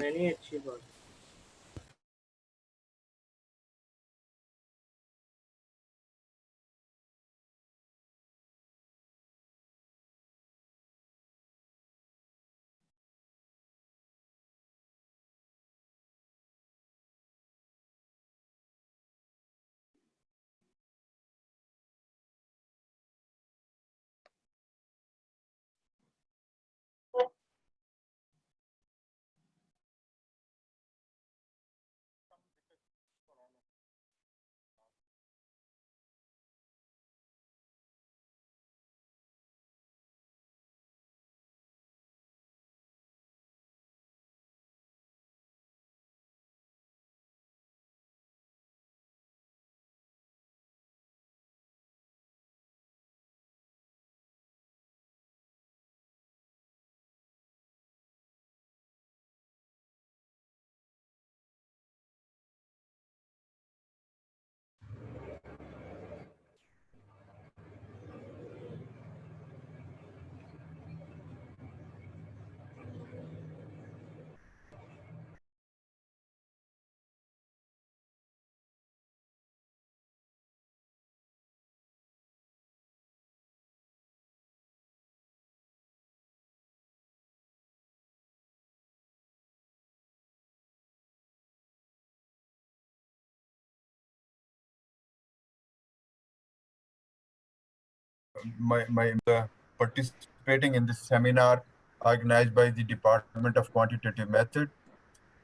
मैंने अच्छी बात my participating in this seminar organized by the Department of Quantitative Method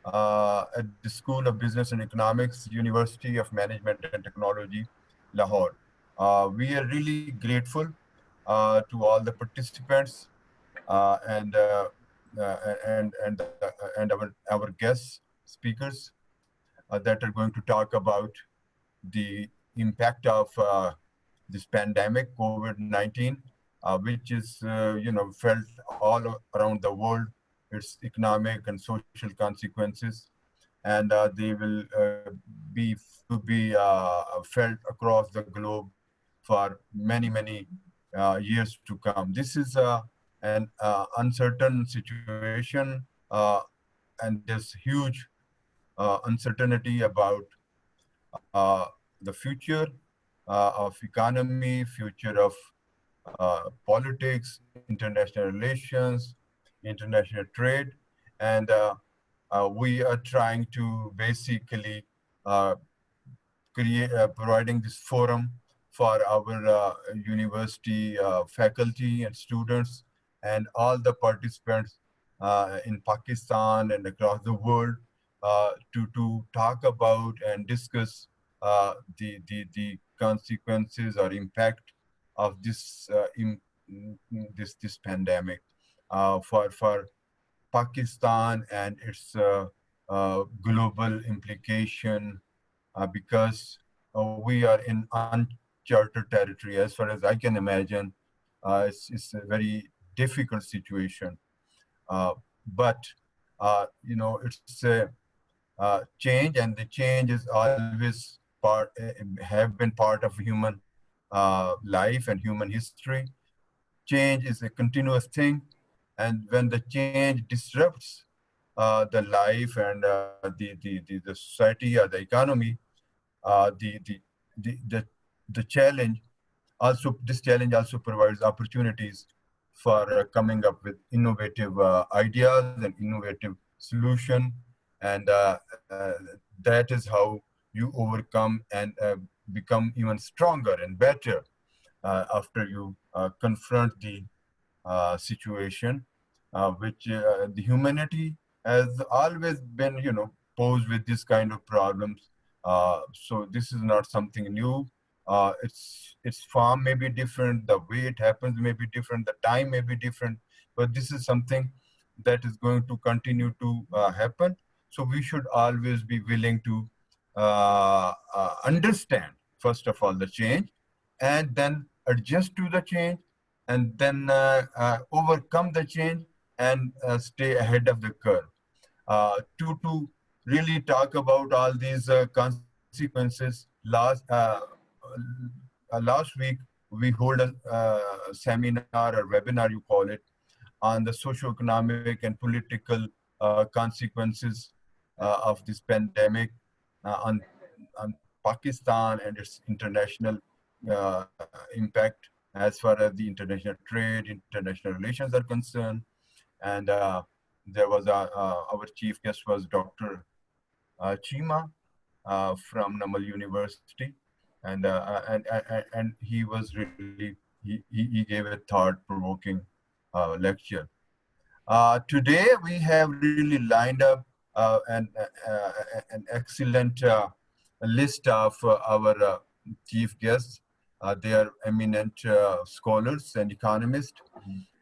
at the School of Business and Economics, University of Management and Technology, Lahore. We are really grateful to all the participants uh, and uh, and our guest speakers that are going to talk about the impact of this pandemic, COVID-19, which is felt all around the world, its economic and social consequences, and they will be felt across the globe for many years to come. This is an uncertain situation, and there's huge uncertainty about the future of economy, future of politics, international relations, international trade, and we are trying to basically uh, providing this forum for our university faculty and students and all the participants in Pakistan and across the world to talk about and discuss the consequences or impact of this pandemic for Pakistan and its global implication because we are in uncharted territory as far as I can imagine. It's a very difficult situation, uh, but it's a change, and the change is always have been part of human life and human history. Change is a continuous thing, and when the change disrupts the life and the society or the economy, uh, the, the, the, the, the challenge this challenge also provides opportunities for coming up with innovative ideas and innovative solution, and that is how you overcome and become even stronger and better after you confront the situation, which the humanity has always been, posed with this kind of problems. So this is not something new. Its form may be different, the way it happens may be different, the time may be different, but this is something that is going to continue to happen. So we should always be willing to understand, first of all, the change, and then adjust to the change, and then overcome the change and stay ahead of the curve. To really talk about all these consequences, last week we hold a seminar or webinar, you call it, on the socio-economic and political consequences of this pandemic on Pakistan and its international impact as far as the international trade, international relations are concerned. And there was our chief guest was Dr. Chima from Namal University, and he was really he gave a thought-provoking lecture. Today we have really lined up an excellent list of our chief guests. They are eminent scholars and economists,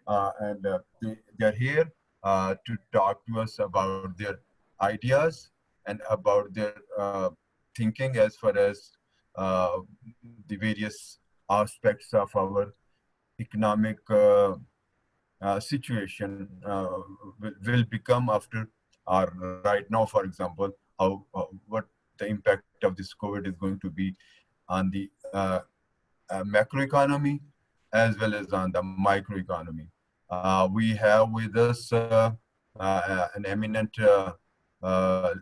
and they are here to talk to us about their ideas and about their thinking as far as uh, the various aspects of our economic situation will become after or right now, for example, how what the impact of this COVID is going to be on the macroeconomy as well as on the microeconomy. We have with us an eminent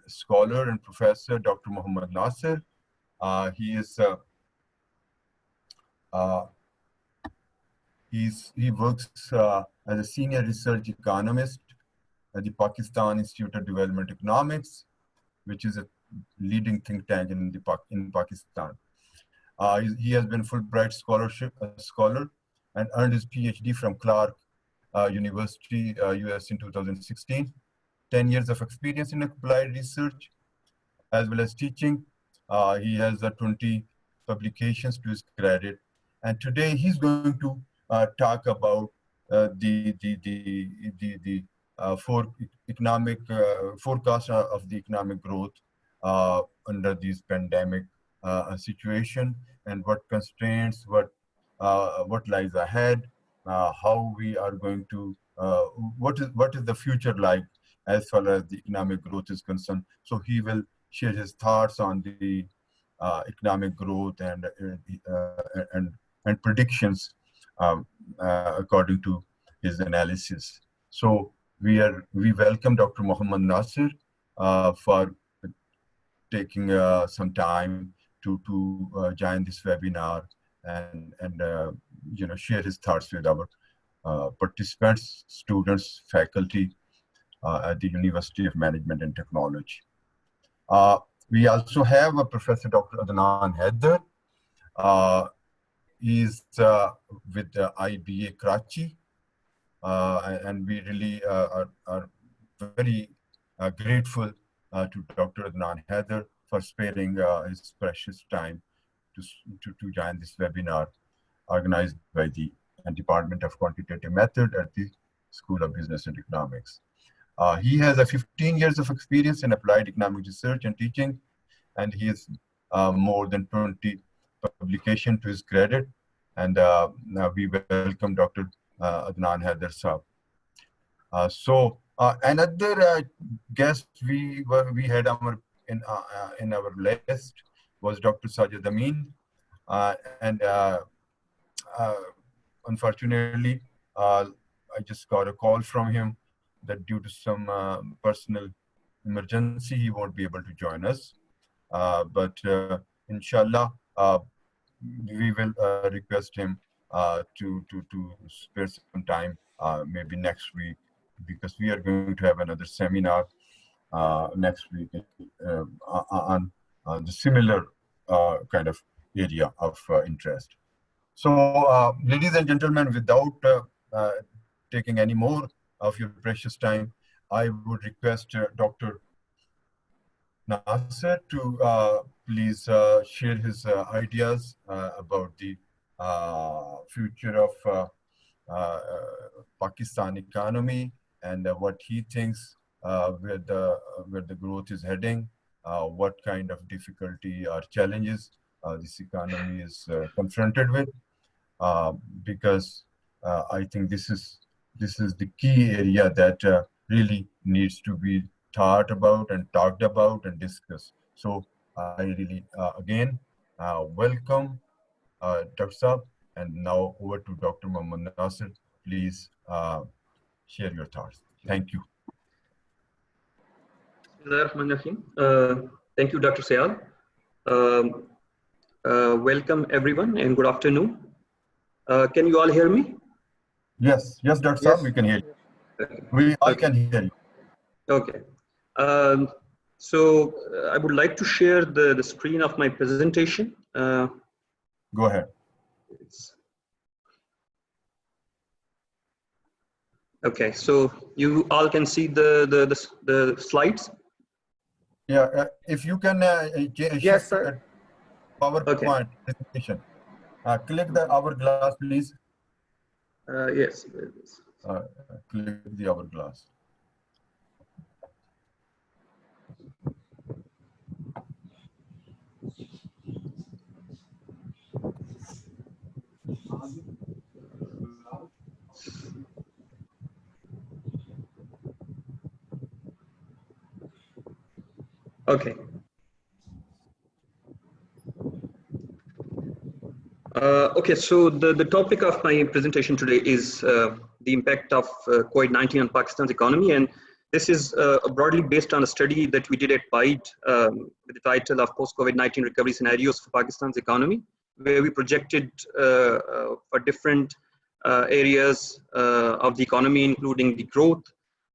scholar and professor, Dr. Muhammad Nasir. He is uh, he works as a senior research economist at the Pakistan Institute of Development Economics, which is a leading think tank in Pakistan. He has been Fulbright scholar and earned his PhD from Clark University, US in 2016. 10 years of experience in applied research as well as teaching. He has 20 publications to his credit. And today he's going to talk about the economic forecast of the economic growth under this pandemic situation, and what constraints, what lies ahead, how we are going to, what is the future like as far as the economic growth is concerned. So he will share his thoughts on the economic growth and predictions according to his analysis. So we welcome Dr. Muhammad Nasir for taking some time to join this webinar and share his thoughts with our participants, students, faculty at the University of Management and Technology. We also have a Professor Dr. Adnan Haider. He's with IBA Karachi, and we really are very grateful to Dr. Adnan Haider for sparing his precious time to join this webinar organized by the Department of Quantitative Method at the School of Business and Economics. He has 15 years of experience in applied economic research and teaching, and he has more than 20 publications to his credit. And now we welcome Dr. Adnan Haider Saab. Another guest we had in our list was Dr. Sajid Amin, and unfortunately, I just got a call from him that due to some personal emergency, he won't be able to join us. But inshallah, we will request him to spare some time, maybe next week, because we are going to have another seminar next week on the similar kind of area of interest. So, ladies and gentlemen, without taking any more of your precious time, I would request Dr. Nasir to please share his ideas about the future of Pakistan economy and what he thinks where the growth is heading, what kind of difficulty or challenges this economy is confronted with, because I think this is the key area that really needs to be thought about and talked about and discussed. So I really again welcome Dr. Saab, and now over to Dr. Muhammad Nasir. Please share your thoughts. Thank you. Thank you, Dr. Sayal. Welcome everyone and good afternoon. Can you all hear me? Yes, yes, Dr. Saab, we can hear you. Okay. We all can hear you. Okay. I would like to share the screen of my presentation. Go ahead. Okay, so you all can see the slides? Yeah, if you can Yes, sir. PowerPoint presentation. Click the hourglass, please. Yes. Click the hourglass. Okay. Okay, so the topic of my presentation today is the impact of COVID-19 on Pakistan's economy, and this is broadly based on a study that we did at PIDE with the title of Post-COVID-19 Recovery Scenarios for Pakistan's Economy, where we projected for different areas of the economy, including the growth,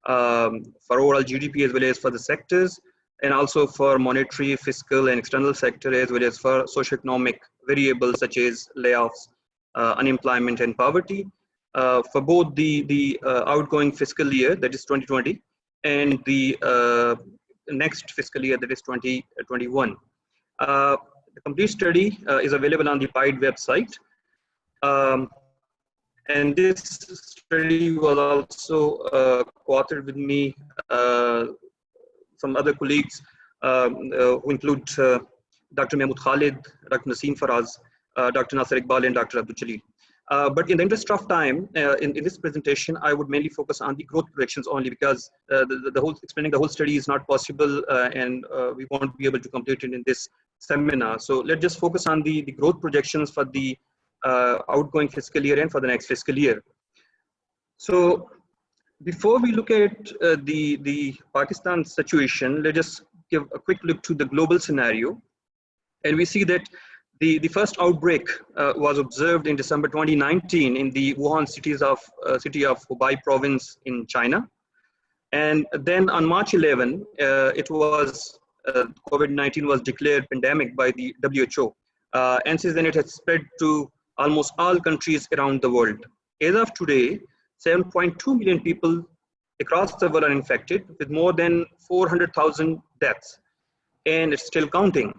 for overall GDP as well as for the sectors, and also for monetary, fiscal, and external sector, as well as for socioeconomic variables such as layoffs, unemployment, and poverty, for both the outgoing fiscal year, that is 2020, and the next fiscal year, that is 2021. The complete study is available on the PIDE website. And this study was also co-authored with me, some other colleagues who include Dr. Mahmood Khalid, Dr. Naseem Faraz, Dr. Nasser Iqbal, and Dr. Abdul Jalil. But in the interest of time, in this presentation, I would mainly focus on the growth projections only, because explaining the whole study is not possible, and we won't be able to complete it in this seminar. So let's just focus on the growth projections for the outgoing fiscal year and for the next fiscal year. So before we look at the Pakistan situation, let's just give a quick look to the global scenario. And we see that the first outbreak was observed in December 2019 in the Wuhan city of Hubei province in China. And then on March 11, COVID-19 was declared pandemic by the WHO. And since then it has spread to almost all countries around the world. As of today, 7.2 million people across the world are infected, with more than 400,000 deaths, and it's still counting.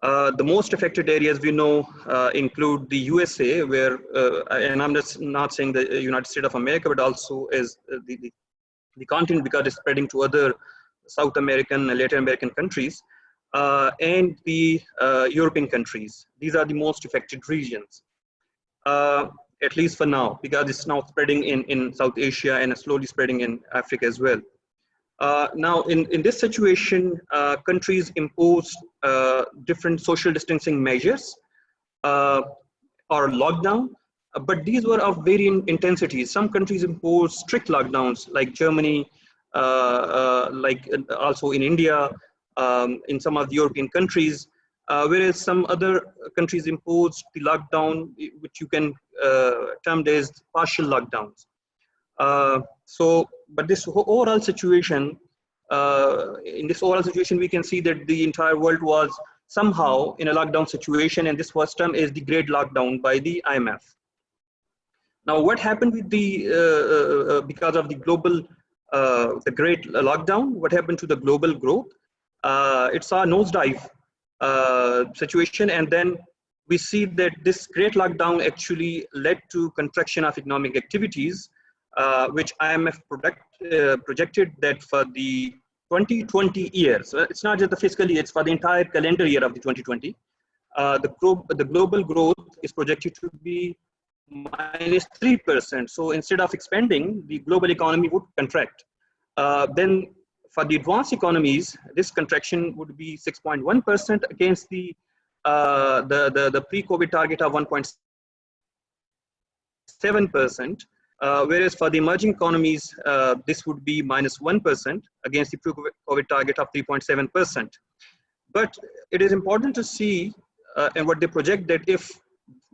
The most affected areas we know include the USA, where, and I'm just not saying the United States of America, but also as the continent, because it's spreading to other South American and Latin American countries, and the European countries. These are the most affected regions, at least for now, because it's now spreading in South Asia and slowly spreading in Africa as well. Now, in this situation, countries impose different social distancing measures or lockdown, but these were of varying intensities. Some countries impose strict lockdowns, like Germany, like also in India, in some of the European countries, whereas some other countries imposed the lockdown, which you can term as partial lockdowns. But this overall situation, we can see that the entire world was somehow in a lockdown situation, and this was termed as the Great Lockdown by the IMF. Now, what happened with the because of the global, the Great Lockdown? What happened to the global growth? It saw a nosedive situation, and then we see that this Great Lockdown actually led to contraction of economic activities, which IMF projected that for the 2020 year, so it's not just the fiscal year, it's for the entire calendar year of the 2020, the global growth is projected to be -3%. So instead of expanding, the global economy would contract. Then for the advanced economies, this contraction would be 6.1% against the pre-COVID target of 1.7%. Whereas for the emerging economies, this would be -1% against the pre-COVID target of 3.7%. But it is important to see, and what they project, that if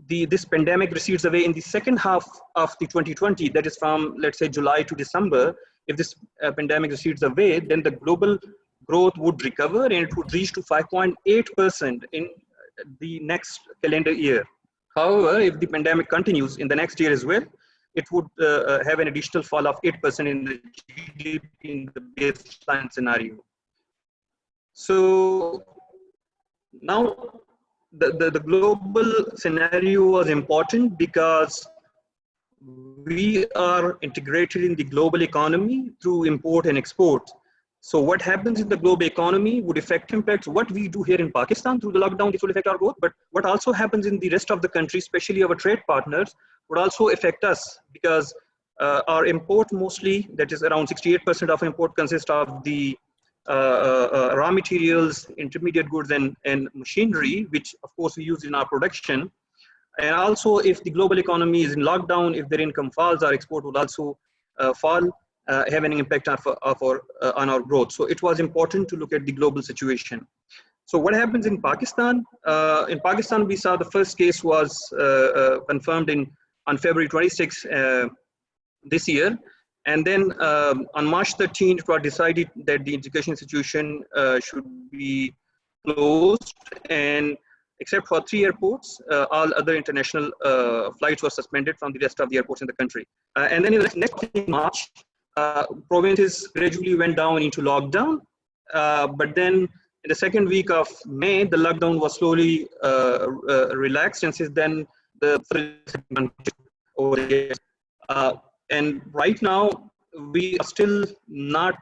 this pandemic recedes away in the second half of the 2020, that is from, let's say, July to December, if this pandemic recedes away, then the global growth would recover and it would reach to 5.8% in the next calendar year. However, if the pandemic continues in the next year as well, it would have an additional fall of 8% in the GDP in the baseline scenario. So now the global scenario was important because we are integrated in the global economy through import and export. So what happens in the global economy would impact what we do here in Pakistan through the lockdown. This will affect our growth, but what also happens in the rest of the country, especially our trade partners, would also affect us, because our import mostly, that is around 68% of import, consists of the raw materials, intermediate goods, and machinery, which of course we use in our production. And also, if the global economy is in lockdown, if their income falls, our export would also fall, have an impact on our growth. So it was important to look at the global situation. So what happens in Pakistan? In Pakistan, we saw the first case was confirmed on February 26 this year. And then on March 13, it was decided that the education institution should be closed, and except for 3 airports, all other international flights were suspended from the rest of the airports in the country. And then in the next March, provinces gradually went down into lockdown. But then in the second week of May, the lockdown was slowly relaxed, and since then the over here. And right now we are still not.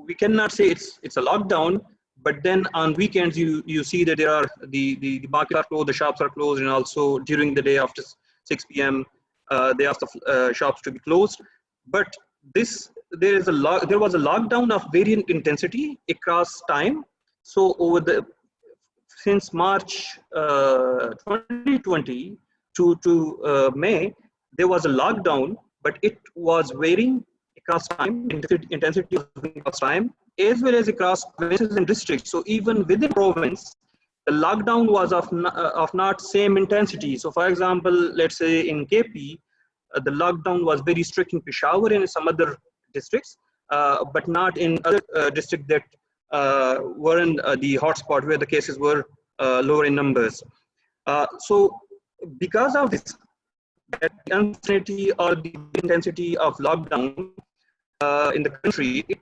We cannot say it's a lockdown. But then on weekends, you see that there are the markets are closed, the shops are closed, and also during the day after 6 p.m. They ask the shops to be closed. But there was a lockdown of varying intensity across time. So since March 2020 to May, there was a lockdown, but it was varying across time, intensity across time, as well as across provinces and districts. So even within province, the lockdown was of not same intensity. So for example, let's say in KP, the lockdown was very strict in Peshawar and in some other districts, but not in other districts that were in the hotspot where the cases were lower in numbers. So because of this, that uncertainty or the intensity of lockdown in the country, it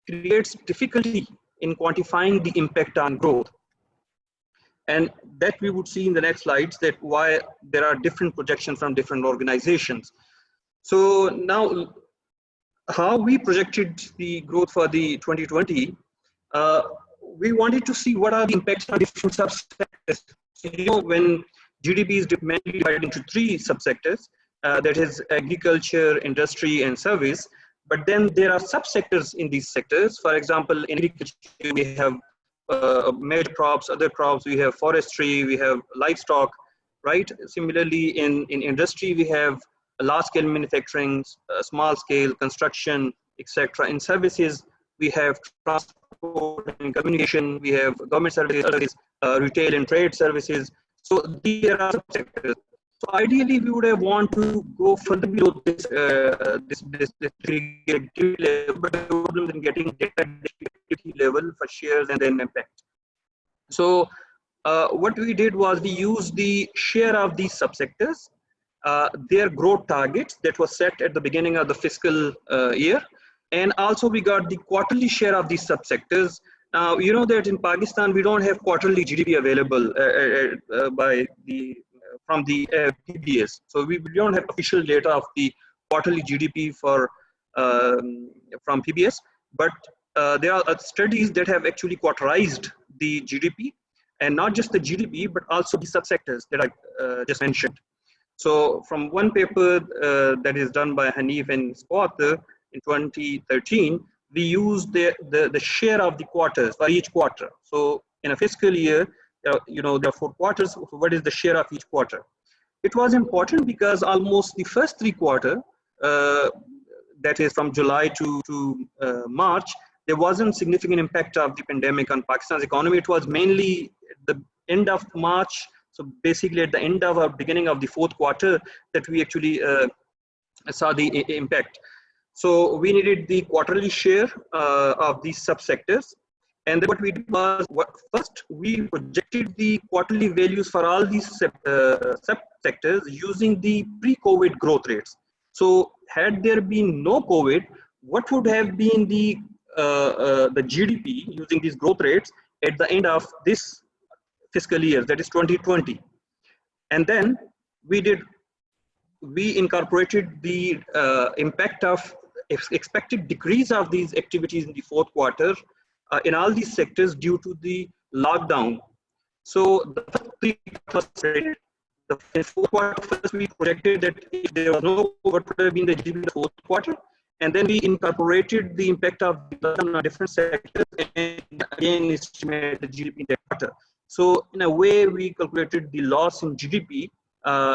creates difficulty in quantifying the impact on growth. And that we would see in the next slides, that why there are different projections from different organizations. So now, how we projected the growth for the 2020, we wanted to see what are the impacts on different subsectors. So, when GDP is mainly divided into 3 subsectors, that is agriculture, industry, and service. But then there are subsectors in these sectors. For example, in agriculture, we have major crops, other crops, we have forestry, we have livestock, right? Similarly, in industry, we have large-scale manufacturing, small-scale construction, etc. In services, we have transport and communication, we have government services, retail and trade services. So there are subsectors. So ideally, we would have want to go further below this level, but the problem in getting data level for shares and then impact. So what we did was we used the share of these subsectors, their growth targets that was set at the beginning of the fiscal year, and also we got the quarterly share of these subsectors. Now, you know that in Pakistan, we don't have quarterly GDP available from the PBS. So we don't have official data of the quarterly GDP from PBS, but there are studies that have actually quarterized the GDP, and not just the GDP, but also the subsectors that I just mentioned. So from one paper that is done by Hanif and Spot in 2013, we used the share of the quarters for each quarter. So in a fiscal year, there are 4 quarters. So what is the share of each quarter? It was important because almost the first 3 quarters that is from July to March, there wasn't significant impact of the pandemic on Pakistan's economy. It was mainly at the end of March, so basically at the end of or beginning of the fourth quarter, that we actually saw the impact. So we needed the quarterly share of these subsectors. And then what we did was, first we projected the quarterly values for all these subsectors using the pre-COVID growth rates. So had there been no COVID, what would have been the GDP using these growth rates at the end of this fiscal year, that is 2020. And then we incorporated the impact of expected decrease of these activities in the fourth quarter in all these sectors due to the lockdown. So the fourth quarter, first we projected that if there was no, what would have been the GDP in the fourth quarter, and then we incorporated the impact of the lockdown on different sectors and again estimated the GDP in that quarter. So in a way, we calculated the loss in GDP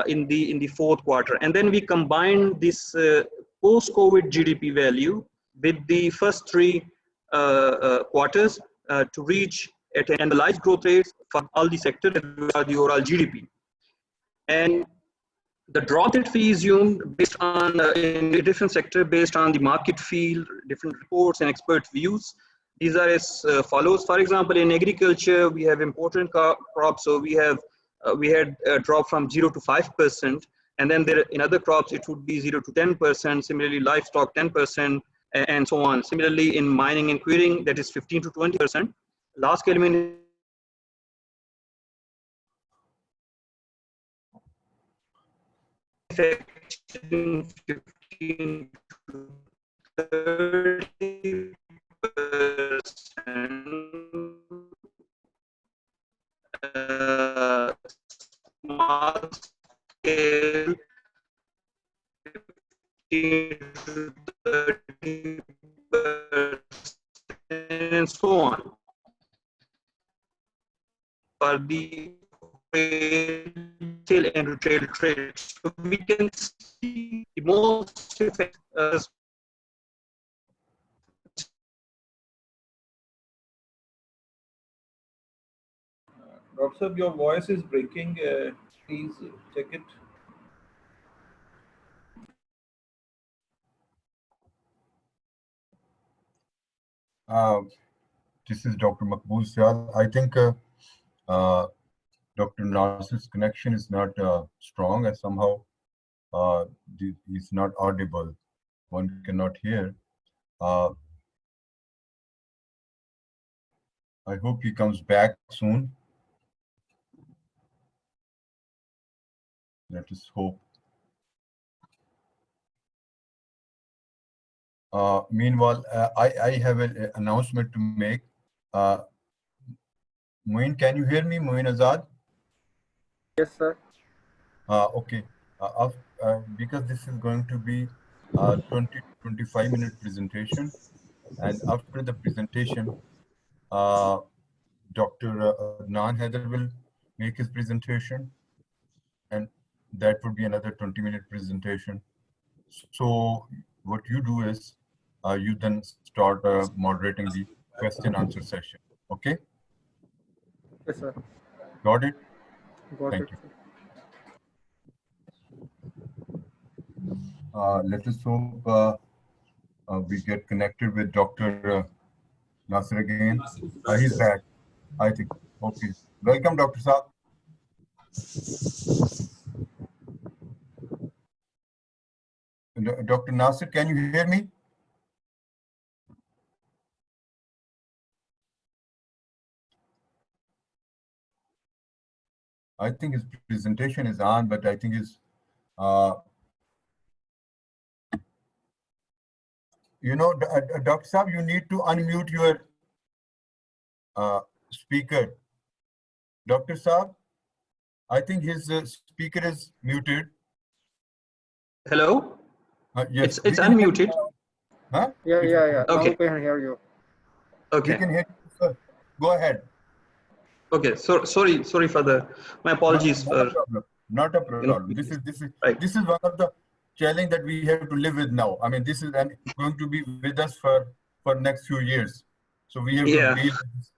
in the fourth quarter, and then we combined this post-COVID GDP value with the first three quarters to reach at an annualized growth rates for all the sectors of the overall GDP. And the drop that we assumed based on in a different sector based on the market field, different reports and expert views, these are as follows. For example, in agriculture, we have important crops, so we had a drop from 0 to 5%, and then there in other crops it would be 0 to 10%. Similarly, livestock 10%, and so on. Similarly, in mining and quarrying, that is 15 to 20%. Last element. Affecting 15 to 30%. Small scale 15 to 30%, and so on. For the retail and retail trade, so we can see the most effective. Dr. Sir, your voice is breaking. Please check it. This is Dr. Maqbool Syal. I think Dr. Nasir's connection is not strong, and somehow he's not audible. One cannot hear. I hope he comes back soon. Let us hope. Meanwhile, I have an announcement to make. Moin, can you hear me, Moin Azad? Yes, sir. Okay. Because this is going to be a 20-25-minute presentation, and after the presentation, Dr. Adnan Haider will make his presentation, and that would be another 20-minute presentation. So what you do is you then start moderating the question-answer session. Okay? Yes, sir. Got it? Got Thank it. you. Let us hope we get connected with Dr. Nasir again. He's back, I think. Okay. Welcome, Dr. Saab. Dr. Nasir, can you hear me? I think his presentation is on, but I think his, you know, Dr. Saab, you need to unmute your speaker. Dr. Saab, I think his speaker is muted. Hello? Yes. It's unmuted. Huh? Yeah. Okay. Now we can hear you. We Okay. can hear you, sir. Go ahead. Okay. So sorry for the. My apologies Not for. a problem. Not a problem. This is Right. one of the challenge that we have to live with now. I mean, this is going to be with us for next few years. So we have to Yeah. deal with this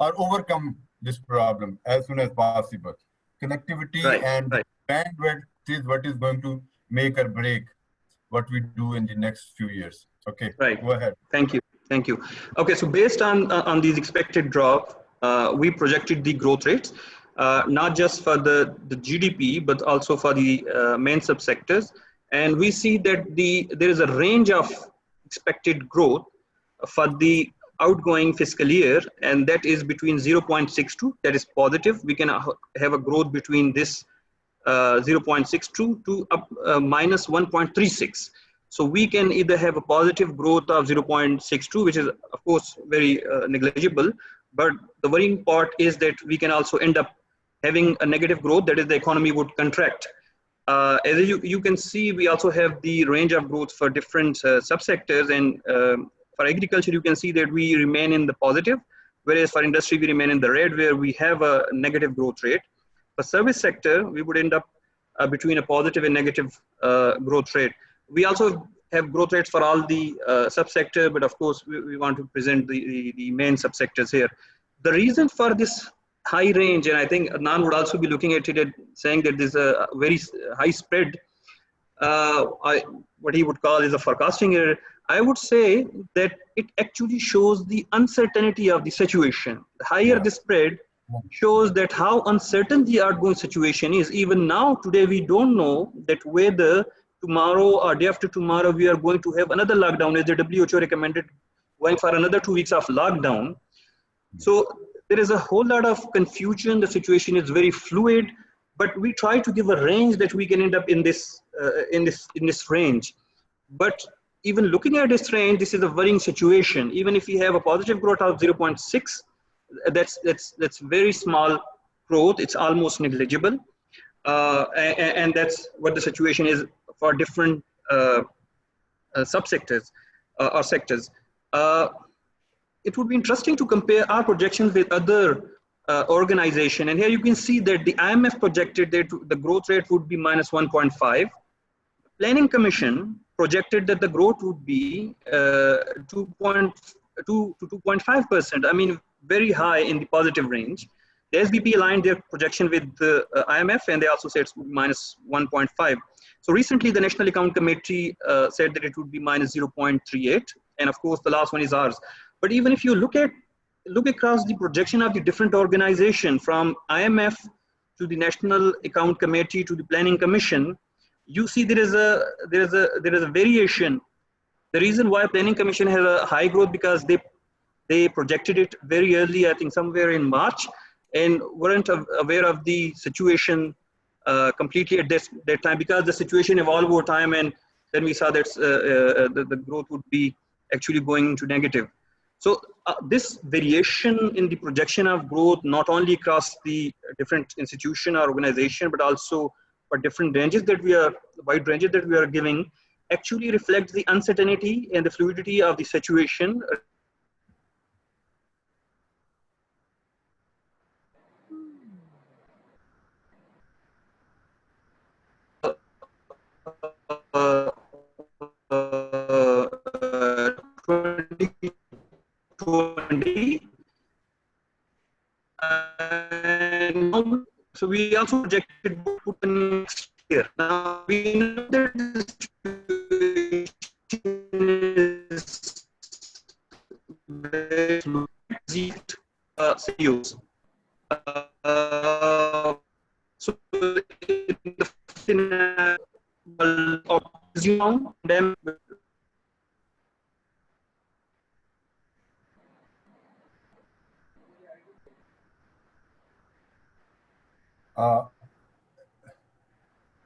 or overcome this problem as soon as possible. Connectivity Right, and right. bandwidth is what is going to make or break what we do in the next few years. Okay, Right. go ahead. Thank you. Thank you. Okay, so based on these expected drop, we projected the growth rates, not just for the GDP, but also for the main subsectors. And we see that there is a range of expected growth for the outgoing fiscal year, and that is between 0.62, that is positive. We can have a growth between this 0.62 to up minus 1.36. So we can either have a positive growth of 0.62, which is of course very negligible, but the worrying part is that we can also end up having a negative growth, that is the economy would contract. As you can see, we also have the range of growth for different subsectors, and for agriculture, you can see that we remain in the positive, whereas for industry, we remain in the red, where we have a negative growth rate. For service sector, we would end up between a positive and negative growth rate. We also have growth rates for all the subsector, but of course, we want to present the main subsectors here. The reason for this high range, and I think Adnan would also be looking at it and saying that there's a very high spread, what he would call is a forecasting error. I would say that it actually shows the uncertainty of the situation. The higher the spread shows that how uncertain the outgoing situation is. Even now, today, we don't know that whether tomorrow or day after tomorrow, we are going to have another lockdown, as the WHO recommended, going for another 2 weeks of lockdown. So there is a whole lot of confusion. The situation is very fluid, but we try to give a range that we can end up in this range. But even looking at this range, this is a worrying situation. Even if we have a positive growth of 0.6, that's very small growth. It's almost negligible, and that's what the situation is for different subsectors or sectors. It would be interesting to compare our projections with other organizations. And here you can see that the IMF projected that the growth rate would be minus 1.5. Planning Commission projected that the growth would be 2.2 to 2.5%. I mean, very high in the positive range. The SBP aligned their projection with the IMF, and they also said it's minus 1.5. So recently, the National Account Committee said that it would be minus 0.38. And of course, the last one is ours. But even if you look across the projection of the different organizations, from IMF to the National Account Committee to the Planning Commission, you see there is a variation. The reason why Planning Commission has a high growth, because they projected it very early, I think somewhere in March, and weren't aware of the situation completely at that time, because the situation evolved over time, and then we saw that the growth would be actually going into negative. So this variation in the projection of growth, not only across the different institution or organization, but also for different ranges that wide ranges that we are giving, actually reflects the uncertainty and the fluidity of the situation. And so we also projected for the next year. Now we know that the CEOs. So in them.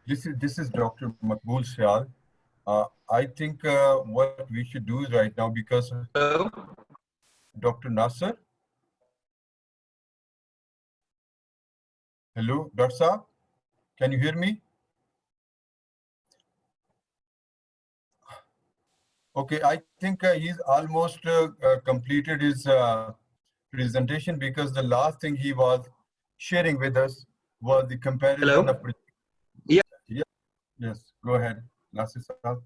This is Dr. Makbul Syal. I think what we should do is right now, because Dr. Nasser. Hello, Dr. Saab, can you hear me? Okay, I think he's almost completed his presentation, because the last thing he was sharing with us was the comparison of. Yeah. Yes, go ahead. Nasir Saab.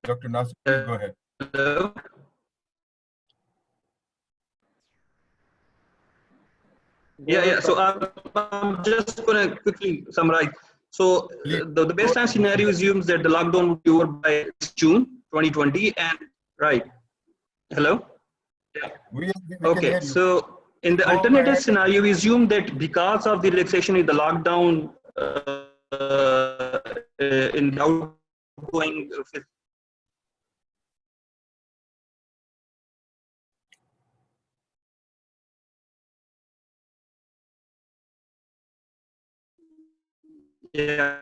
Dr. Nasir, please go ahead. Hello? Yeah. So I'm just going to quickly summarize. So the baseline scenario assumes that the lockdown will be over by June 2020, and right. Hello? Yeah. We Okay. can hear you. So in the Go alternative ahead. scenario, we assume that because of the relaxation in the lockdown in the outgoing yeah.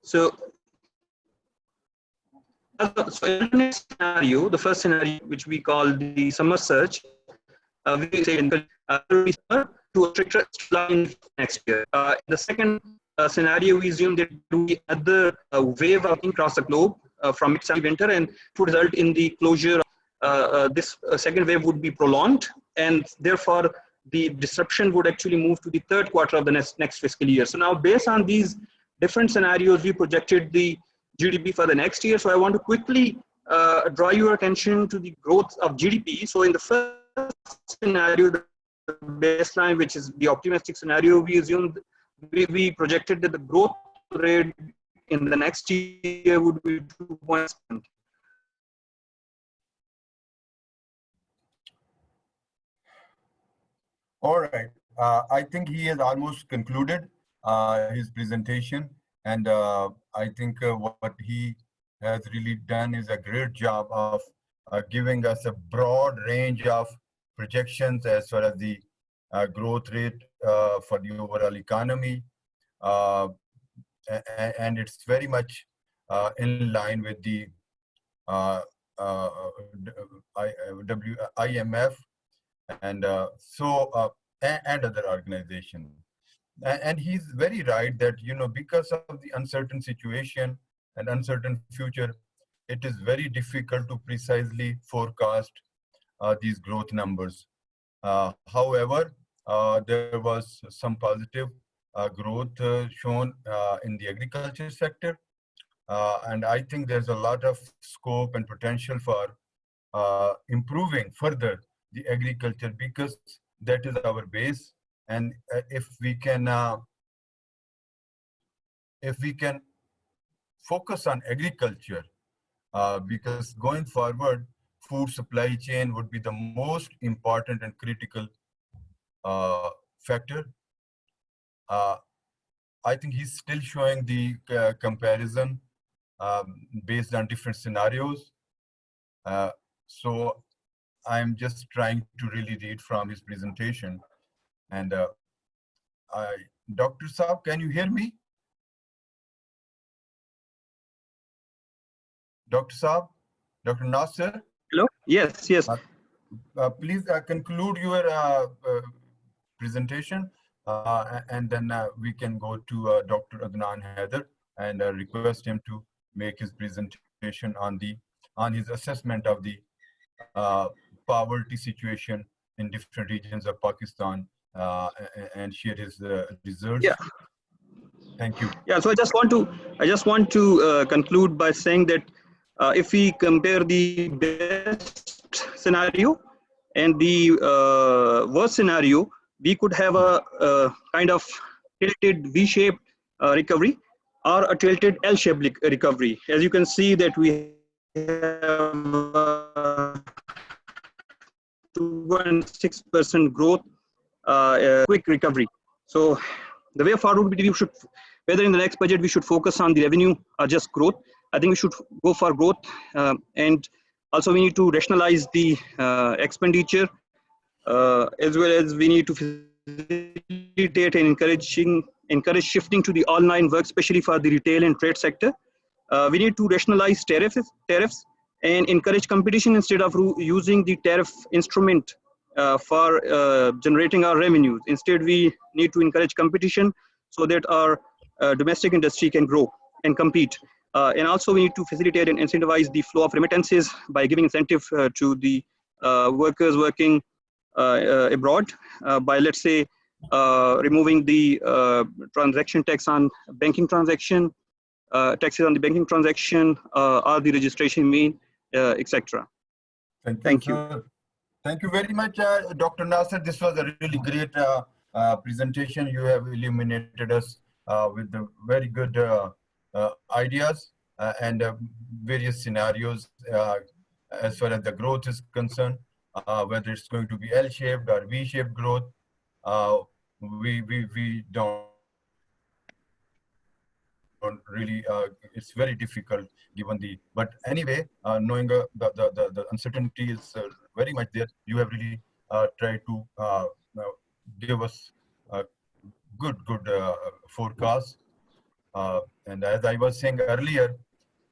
So in the next scenario, the first scenario, which we call the summer surge, we say to a stricter line next year. The second scenario, we assume that there will be another wave across the globe from mid-summer winter, and to result in the closure. This second wave would be prolonged, and therefore the disruption would actually move to the third quarter of the next fiscal year. So now, based on these different scenarios, we projected the GDP for the next year. So I want to quickly draw your attention to the growth of GDP. So in the first scenario, the baseline, which is the optimistic scenario, we assumed we projected that the growth rate in the next year would be 2%. All right. I think he has almost concluded his presentation, and I think what he has really done is a great job of giving us a broad range of projections as far as the growth rate for the overall economy, and it's very much in line with the IMF and and other organizations. And he's very right that, because of the uncertain situation and uncertain future, it is very difficult to precisely forecast these growth numbers. However, there was some positive growth shown in the agriculture sector. And I think there's a lot of scope and potential for improving further the agriculture, because that is our base. And if we can focus on agriculture, because going forward, food supply chain would be the most important and critical factor. I think he's still showing the comparison based on different scenarios. So I'm just trying to really read from his presentation. And Dr. Saab, can you hear me? Dr. Saab, Dr. Nasir? Hello? Yes. Please conclude your presentation, and then we can go to Dr. Adnan Haider and request him to make his presentation on his assessment of the poverty situation in different regions of Pakistan, and share his results. Yeah. Thank you. Yeah. So I just want to conclude by saying that if we compare the best scenario and the worst scenario, we could have a kind of tilted V-shaped recovery or a tilted L-shaped recovery. As you can see that we have 2.6% growth, quick recovery. So the way forward would be, whether in the next budget we should focus on the revenue or just growth. I think we should go for growth, and also we need to rationalize the expenditure, as well as we need to facilitate and encourage shifting to the online work, especially for the retail and trade sector. We need to rationalize tariffs and encourage competition instead of using the tariff instrument for generating our revenues. Instead, we need to encourage competition so that our domestic industry can grow and compete. And also we need to facilitate and incentivize the flow of remittances by giving incentive to the workers working abroad by, let's say, removing the transaction tax on banking transaction, taxes on the banking transaction, or the registration fee, etc. Thank you. Sir. Thank you very much, Dr. Nasser. This was a really great presentation. You have illuminated us with the very good ideas and various scenarios as far as the growth is concerned, whether it's going to be L-shaped or V-shaped growth. We don't really, it's very difficult given the, but anyway, knowing the uncertainty is very much there, you have really tried to give us a good forecast. And as I was saying earlier,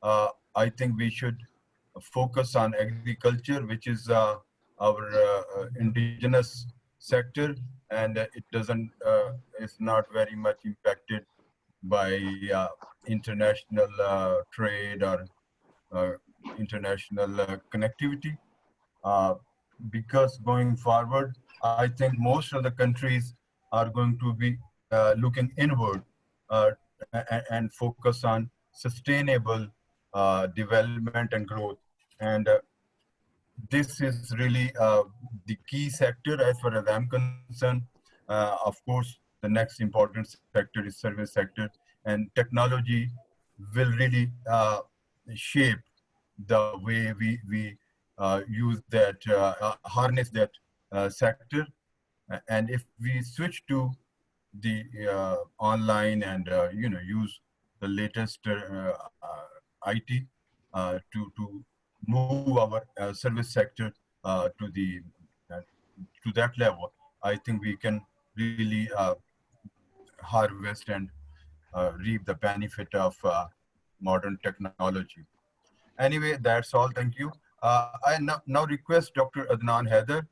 I think we should focus on agriculture, which is our indigenous sector, and it doesn't, it's not very much impacted by international trade or international connectivity. Because going forward, I think most of the countries are going to be looking inward and focus on sustainable development and growth. And this is really the key sector as far as I'm concerned. Of course, the next important sector is service sector, and technology will really shape the way we use that, harness that sector. And if we switch to the online and use the latest IT to move our service sector to the to that level, I think we can really harvest and reap the benefit of modern technology. Anyway, that's all. Thank you. I now request Dr. Adnan Haider,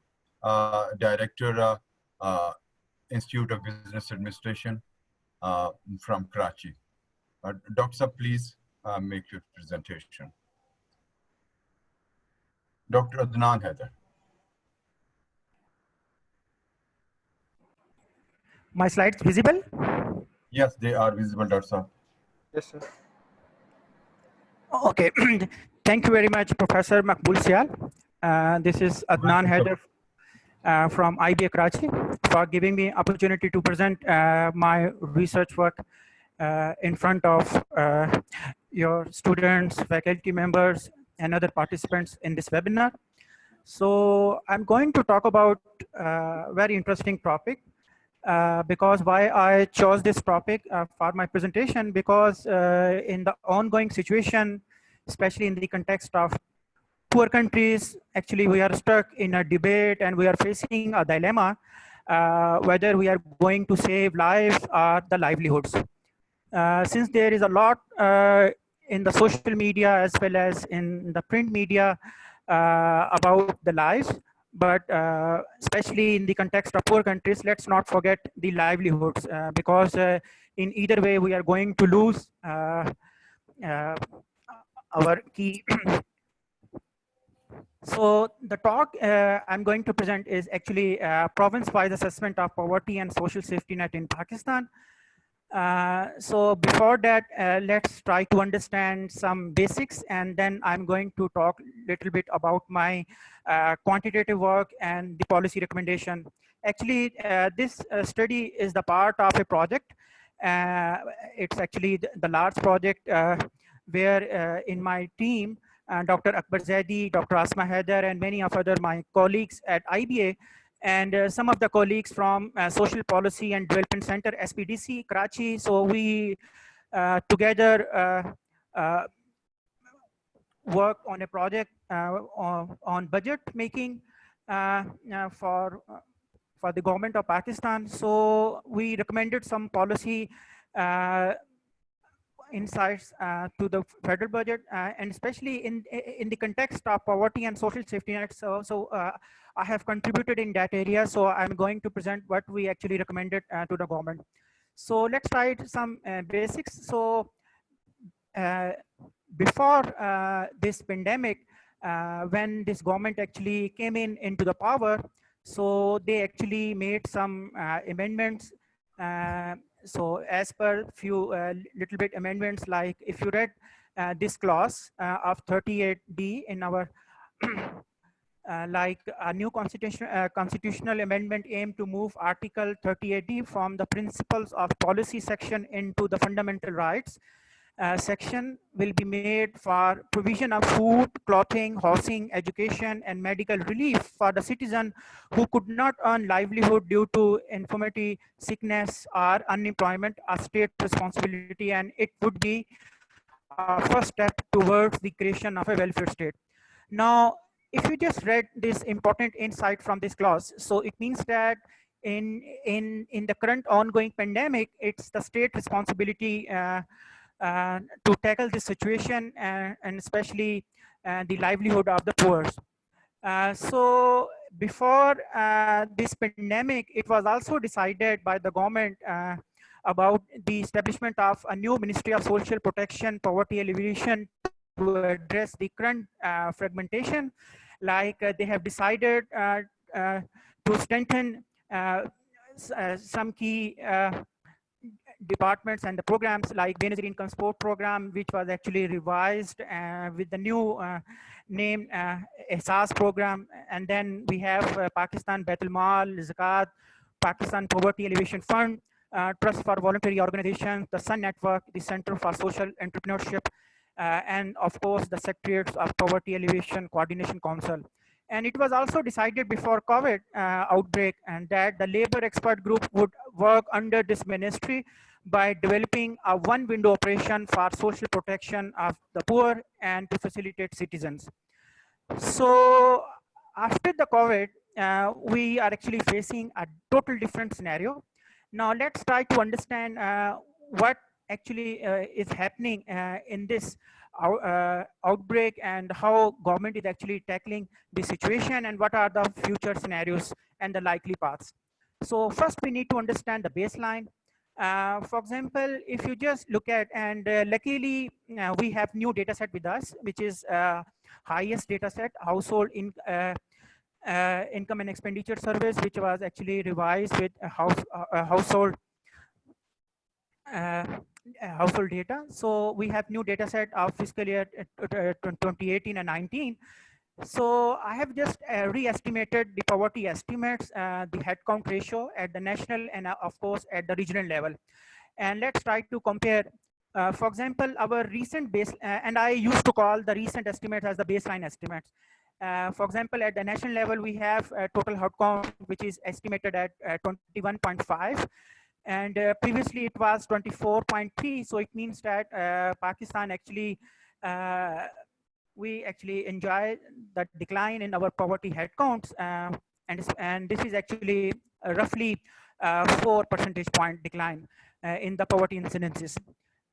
Director, Institute of Business Administration from Karachi. Dr. Sir, please make your presentation. Dr. Adnan Haider. My slides visible? Yes, they are visible, Dr. Sir. Yes, sir. Okay. Thank you very much, Professor Makbul Sial. This is Adnan Haider from IBA Karachi for giving me opportunity to present my research work in front of your students, faculty members, and other participants in this webinar. So I'm going to talk about a very interesting topic. Because why I chose this topic for my presentation, because in the ongoing situation, especially in the context of poor countries, actually we are stuck in a debate and we are facing a dilemma whether we are going to save lives or the livelihoods. Since there is a lot in the social media as well as in the print media about the lives, but especially in the context of poor countries, let's not forget the livelihoods, because in either way we are going to lose our key. So the talk I'm going to present is actually province-wise assessment of poverty and social safety net in Pakistan. So before that, let's try to understand some basics, and then I'm going to talk a little bit about my quantitative work and the policy recommendation. Actually, this study is the part of a project. It's actually the large project where in my team, Dr. Akbar Zaidi, Dr. Asma Haider, and many of other my colleagues at IBA, and some of the colleagues from Social Policy and Development Center, SPDC, Karachi. So we together work on a project on budget making for the government of Pakistan. So we recommended some policy insights to the federal budget, and especially in the context of poverty and social safety nets. So I have contributed in that area. So I'm going to present what we actually recommended to the government. So let's try some basics. So before this pandemic, when this government actually came into the power, So they actually made some amendments. So as per few little bit amendments, like if you read this clause of 38D in our like a new constitutional amendment aimed to move Article 38D from the principles of policy section into the fundamental rights section will be made for provision of food, clothing, housing, education, and medical relief for the citizen who could not earn livelihood due to infirmity, sickness, or unemployment, a state responsibility, and it would be a first step towards the creation of a welfare state. Now, if you just read this important insight from this clause, so it means that in the current ongoing pandemic, it's the state responsibility to tackle this situation and especially the livelihood of the poor. So before this pandemic, it was also decided by the government about the establishment of a new Ministry of Social Protection, Poverty Alleviation to address the current fragmentation. Like they have decided to strengthen some key departments and the programs like Benazir Income Support Program, which was actually revised with the new name Ehsaas Program. And then we have Pakistan Baitul Mal, Zakat, Pakistan Poverty Alleviation Fund, Trust for Voluntary Organizations, the Sun Network, the Center for Social Entrepreneurship, and of course the Secretariats of Poverty Alleviation Coordination Council. And it was also decided before COVID outbreak and that the labor expert group would work under this ministry by developing a one window operation for social protection of the poor and to facilitate citizens. So after the COVID, we are actually facing a total different scenario. Now let's try to understand what actually is happening in this outbreak and how government is actually tackling the situation and what are the future scenarios and the likely paths. So first we need to understand the baseline. For example, if you just look at, and luckily we have new data set with us, which is highest data set, household income and expenditure service, which was actually revised with household data. So we have new data set of fiscal year 2018 and 19. So I have just re-estimated the poverty estimates, the headcount ratio at the national and of course at the regional level. And let's try to compare, for example, our recent base, and I used to call the recent estimates as the baseline estimates. For example, at the national level, we have a total headcount, which is estimated at 21.5. And previously it was 24.3. So it means that Pakistan actually, we actually enjoy the decline in our poverty headcounts. And this is actually roughly 4 percentage point decline in the poverty incidences.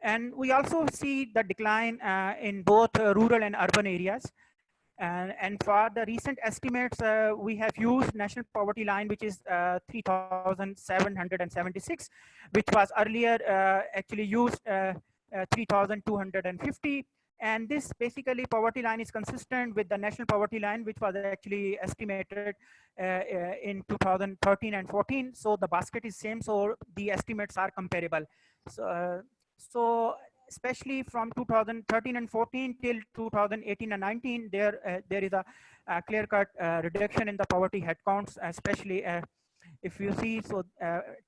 And we also see the decline in both rural and urban areas. And for the recent estimates, we have used national poverty line, which is 3,776, which was earlier actually used 3,250. And this basically poverty line is consistent with the national poverty line, which was actually estimated in 2013 and 14. So the basket is same, so the estimates are comparable. So especially from 2013 and 14 till 2018 and 19, there is a clear-cut reduction in the poverty headcounts, especially if you see, so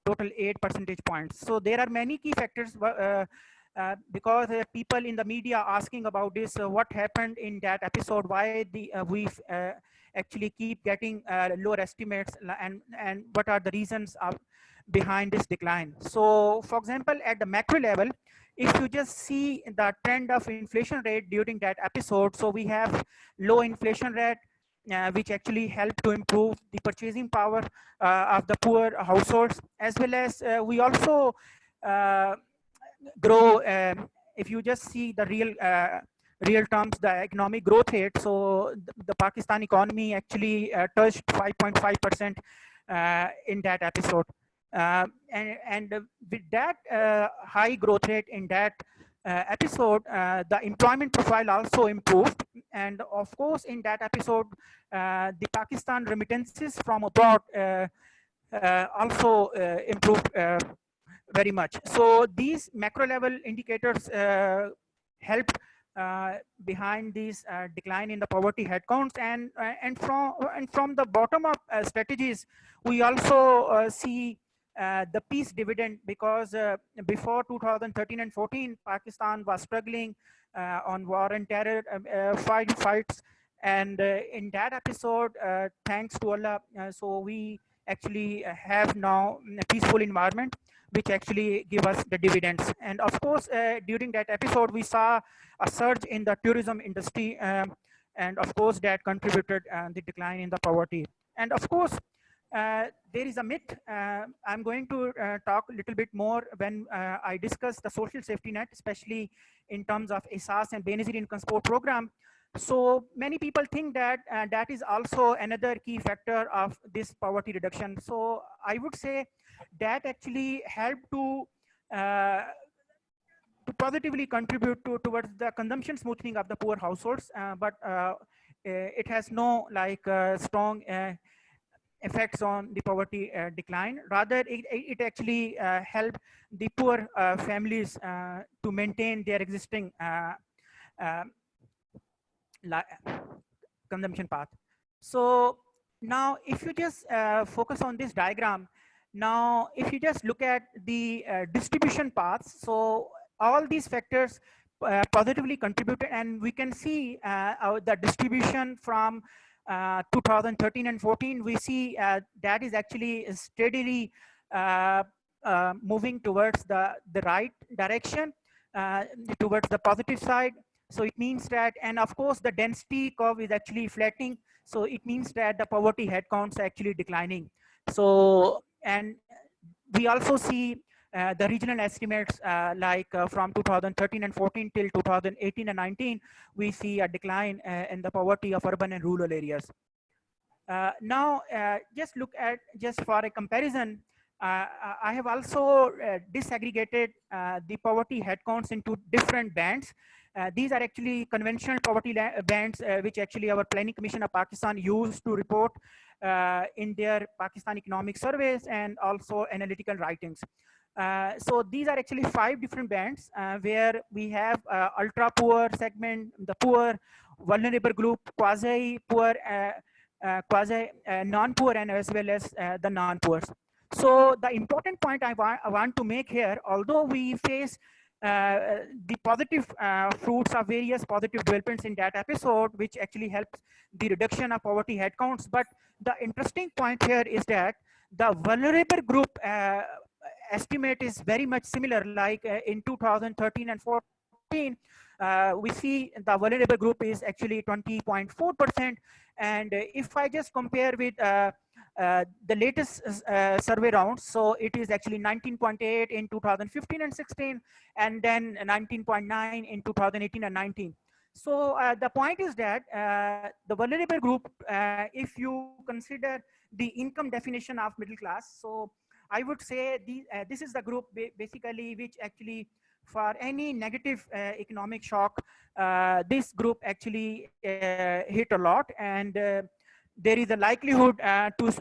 total 8 percentage points. So there are many key factors because people in the media asking about this, what happened in that episode, why we actually keep getting lower estimates, and what are the reasons behind this decline. So for example, at the macro level, if you just see the trend of inflation rate during that episode, so we have low inflation rate, which actually help to improve the purchasing power of the poor households, as well as we also grow. If you just see the real terms, the economic growth rate, so the Pakistan economy actually touched 5.5% in that episode. And with that high growth rate in that episode, the employment profile also improved. And of course, in that episode, the Pakistan remittances from abroad also improved very much. So these macro level indicators helped behind this decline in the poverty headcounts, and from the bottom up strategies, we also see the peace dividend, because before 2013 and 14, Pakistan was struggling on war and terror fights, and in that episode, thanks to Allah, so we actually have now a peaceful environment, which actually give us the dividends. And of course, during that episode, we saw a surge in the tourism industry, and of course that contributed the decline in the poverty. And of course, there is a myth. I'm going to talk a little bit more when I discuss the social safety net, especially in terms of Ehsaas and Benazir Income Support Program. So many people think that that is also another key factor of this poverty reduction. So I would say that actually helped to positively contribute towards the consumption smoothing of the poor households, but it has no like strong effects on the poverty decline. Rather, it actually helped the poor families to maintain their existing consumption path. So now if you just focus on this diagram, now if you just look at the distribution paths, so all these factors positively contributed, and we can see the distribution from 2013 and 14, we see that is actually steadily moving towards the right direction, towards the positive side. So it means that, and of course the density curve is actually flattening. So it means that the poverty headcounts are actually declining. So, and we also see the regional estimates from 2013 and 14 till 2018 and 19, we see a decline in the poverty of urban and rural areas. Now, just look at, just for a comparison, I have also disaggregated the poverty headcounts into different bands. These are actually conventional poverty bands, which actually our Planning Commission of Pakistan used to report in their Pakistan economic surveys and also analytical writings. So these are actually 5 different bands where we have ultra poor segment, the poor, vulnerable group, quasi poor, quasi non-poor, and as well as the non-poor. So the important point I want to make here, although we face the positive fruits of various positive developments in that episode, which actually helps the reduction of poverty headcounts, but the interesting point here is that the vulnerable group estimate is very much similar, like in 2013 and 14, we see the vulnerable group is actually 20.4%. And if I just compare with the latest survey rounds, so it is actually 19.8 in 2015 and 16, and then 19.9 in 2018 and 19. So the point is that the vulnerable group, if you consider the income definition of middle class, so I would say this is the group basically which actually, for any negative economic shock, this group actually hit a lot, and there is a likelihood to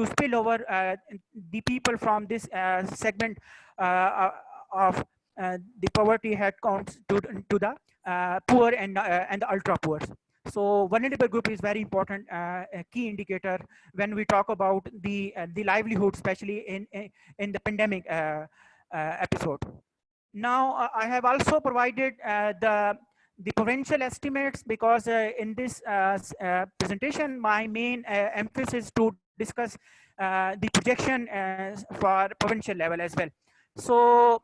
spill over the people from this segment of the poverty headcounts to the poor and the ultra poor. So vulnerable group is very important key indicator when we talk about the livelihood, especially in the pandemic episode. Now I have also provided the provincial estimates, because in this presentation, my main emphasis to discuss the projection for provincial level as well. So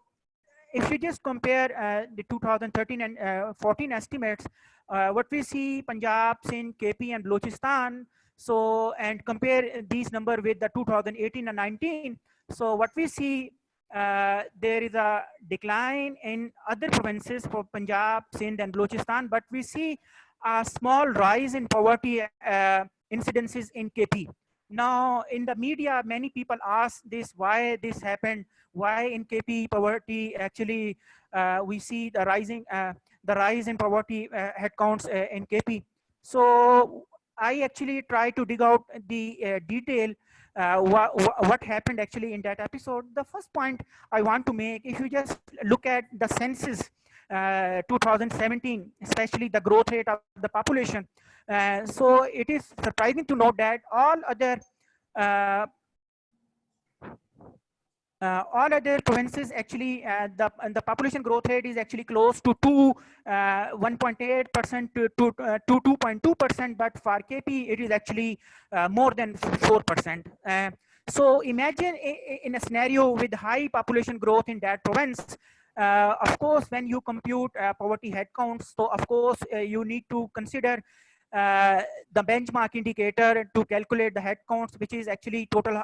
if you just compare the 2013 and 14 estimates, what we see Punjab, Sindh, KP and Balochistan, so, and compare these numbers with the 2018 and 19. So what we see, there is a decline in other provinces for Punjab, Sindh and Balochistan, but we see a small rise in poverty incidences in KP. Now in the media, many people ask this, why this happened, why in KP poverty actually we see the rise in poverty headcounts in KP. So I actually try to dig out the detail what happened actually in that episode. The first point I want to make, if you just look at the census 2017, especially the growth rate of the population, so it is surprising to note that uh, all other provinces actually the population growth rate is actually close to 1.8% to 2.2%, but for KP it is actually more than 4%. So imagine in a scenario with high population growth in that province, of course when you compute poverty headcounts, so of course you need to consider the benchmark indicator to calculate the headcounts, which is actually total.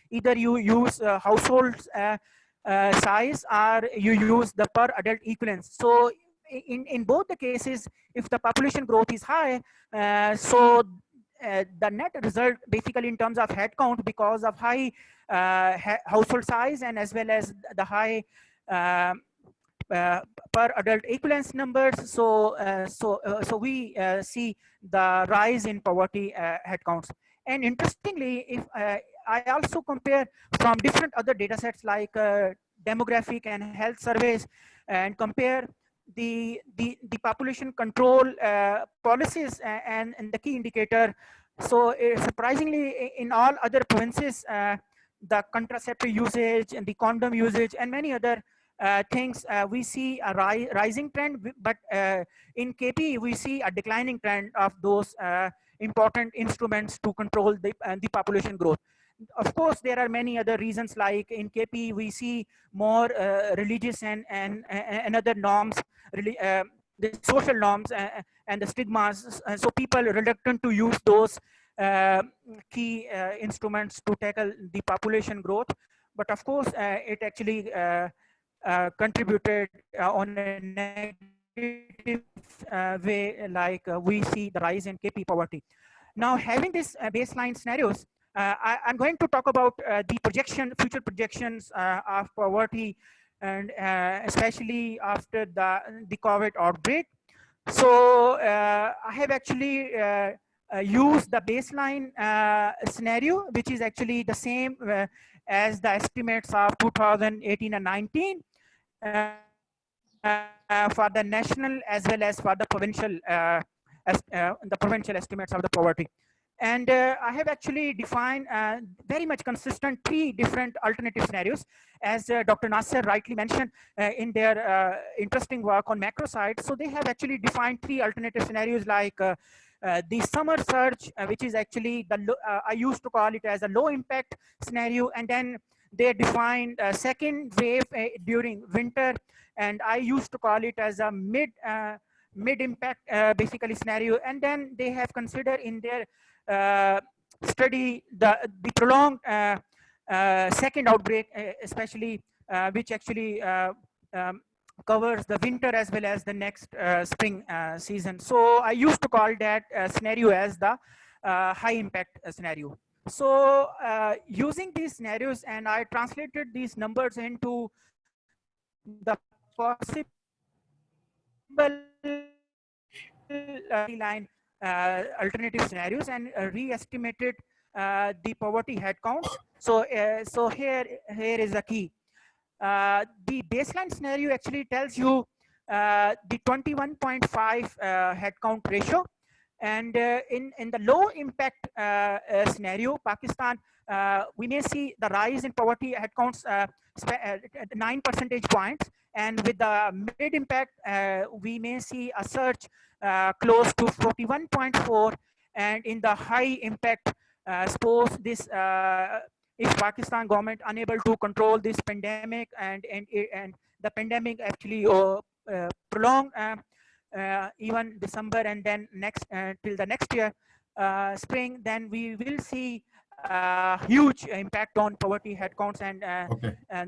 Either you use households size or you use the per adult equivalence. So in both the cases, if the population growth is high, so the net result basically in terms of headcount, because of high household size and as well as the high per adult equivalence numbers, so we see the rise in poverty headcounts. And interestingly, if I also compare from different other data sets like demographic and health surveys, and compare the population control policies and the key indicator. So surprisingly, in all other provinces, the contraceptive usage and the condom usage and many other things, we see a rising trend, but in KP we see a declining trend of those important instruments to control the population growth. Of course, there are many other reasons, like in KP we see more religious and other norms, the social norms and the stigmas, so people are reluctant to use those key instruments to tackle the population growth. But of course, it actually contributed on a negative way, like we see the rise in KP poverty. Now, having this baseline scenarios, I'm going to talk about the future projections of poverty, and especially after the COVID outbreak. So I have actually used the baseline scenario, which is actually the same as the estimates of 2018 and 19 for the national as well as for the provincial estimates of the poverty. And I have actually defined very much consistent 3 different alternative scenarios, as Dr. Nasser rightly mentioned in their interesting work on macro side. So they have actually defined 3 alternative scenarios, like the summer surge, which is actually I used to call it as a low impact scenario, and then they defined a second wave during winter, and I used to call it as a mid impact basically scenario. And then they have considered in their study the prolonged second outbreak, especially which actually covers the winter as well as the next spring season. So I used to call that scenario as the high impact scenario. So using these scenarios, and I translated these numbers into the possible line alternative scenarios, and re-estimated the poverty headcounts. So so here is the key. The baseline scenario actually tells you the 21.5 headcount ratio, and in the low impact scenario, Pakistan, we may see the rise in poverty headcounts 9 percentage points, and with the mid impact we may see a surge close to 41.4, and in the high impact, suppose this if Pakistan government unable to control this pandemic, and the pandemic actually prolonged even December and then next till the next year spring, then we will see huge impact on poverty headcounts, and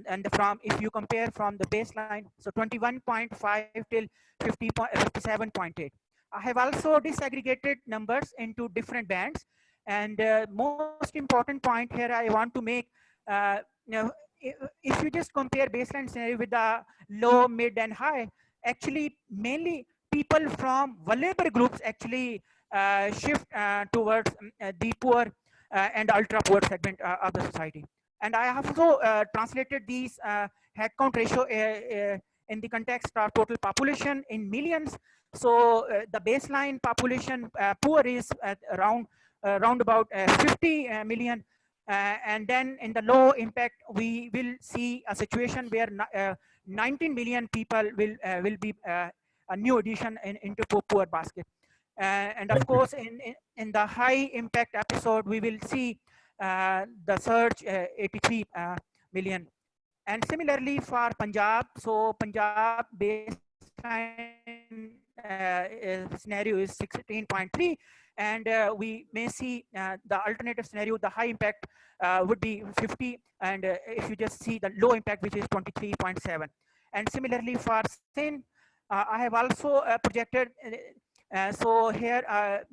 and from, if you compare from the baseline, so 21.5 till 57.8. I have also disaggregated numbers into different bands, and most important point here I want to make, if you just compare baseline scenario with the low, mid, and high, actually mainly people from vulnerable groups actually shift towards the poor and ultra poor segment of the society. And I have also translated these headcount ratio in the context of total population in millions. So the baseline population poor is at around about 50 million. And then in the low impact, we will see a situation where 19 million people will be a new addition into poor basket. And of course, in the high impact episode, we will see the surge 83 million. And similarly for Punjab, so Punjab baseline scenario is 16.3, and we may see the alternative scenario, the high impact would be 50, and if you just see the low impact, which is 23.7. And similarly for Sindh, I have also projected, so here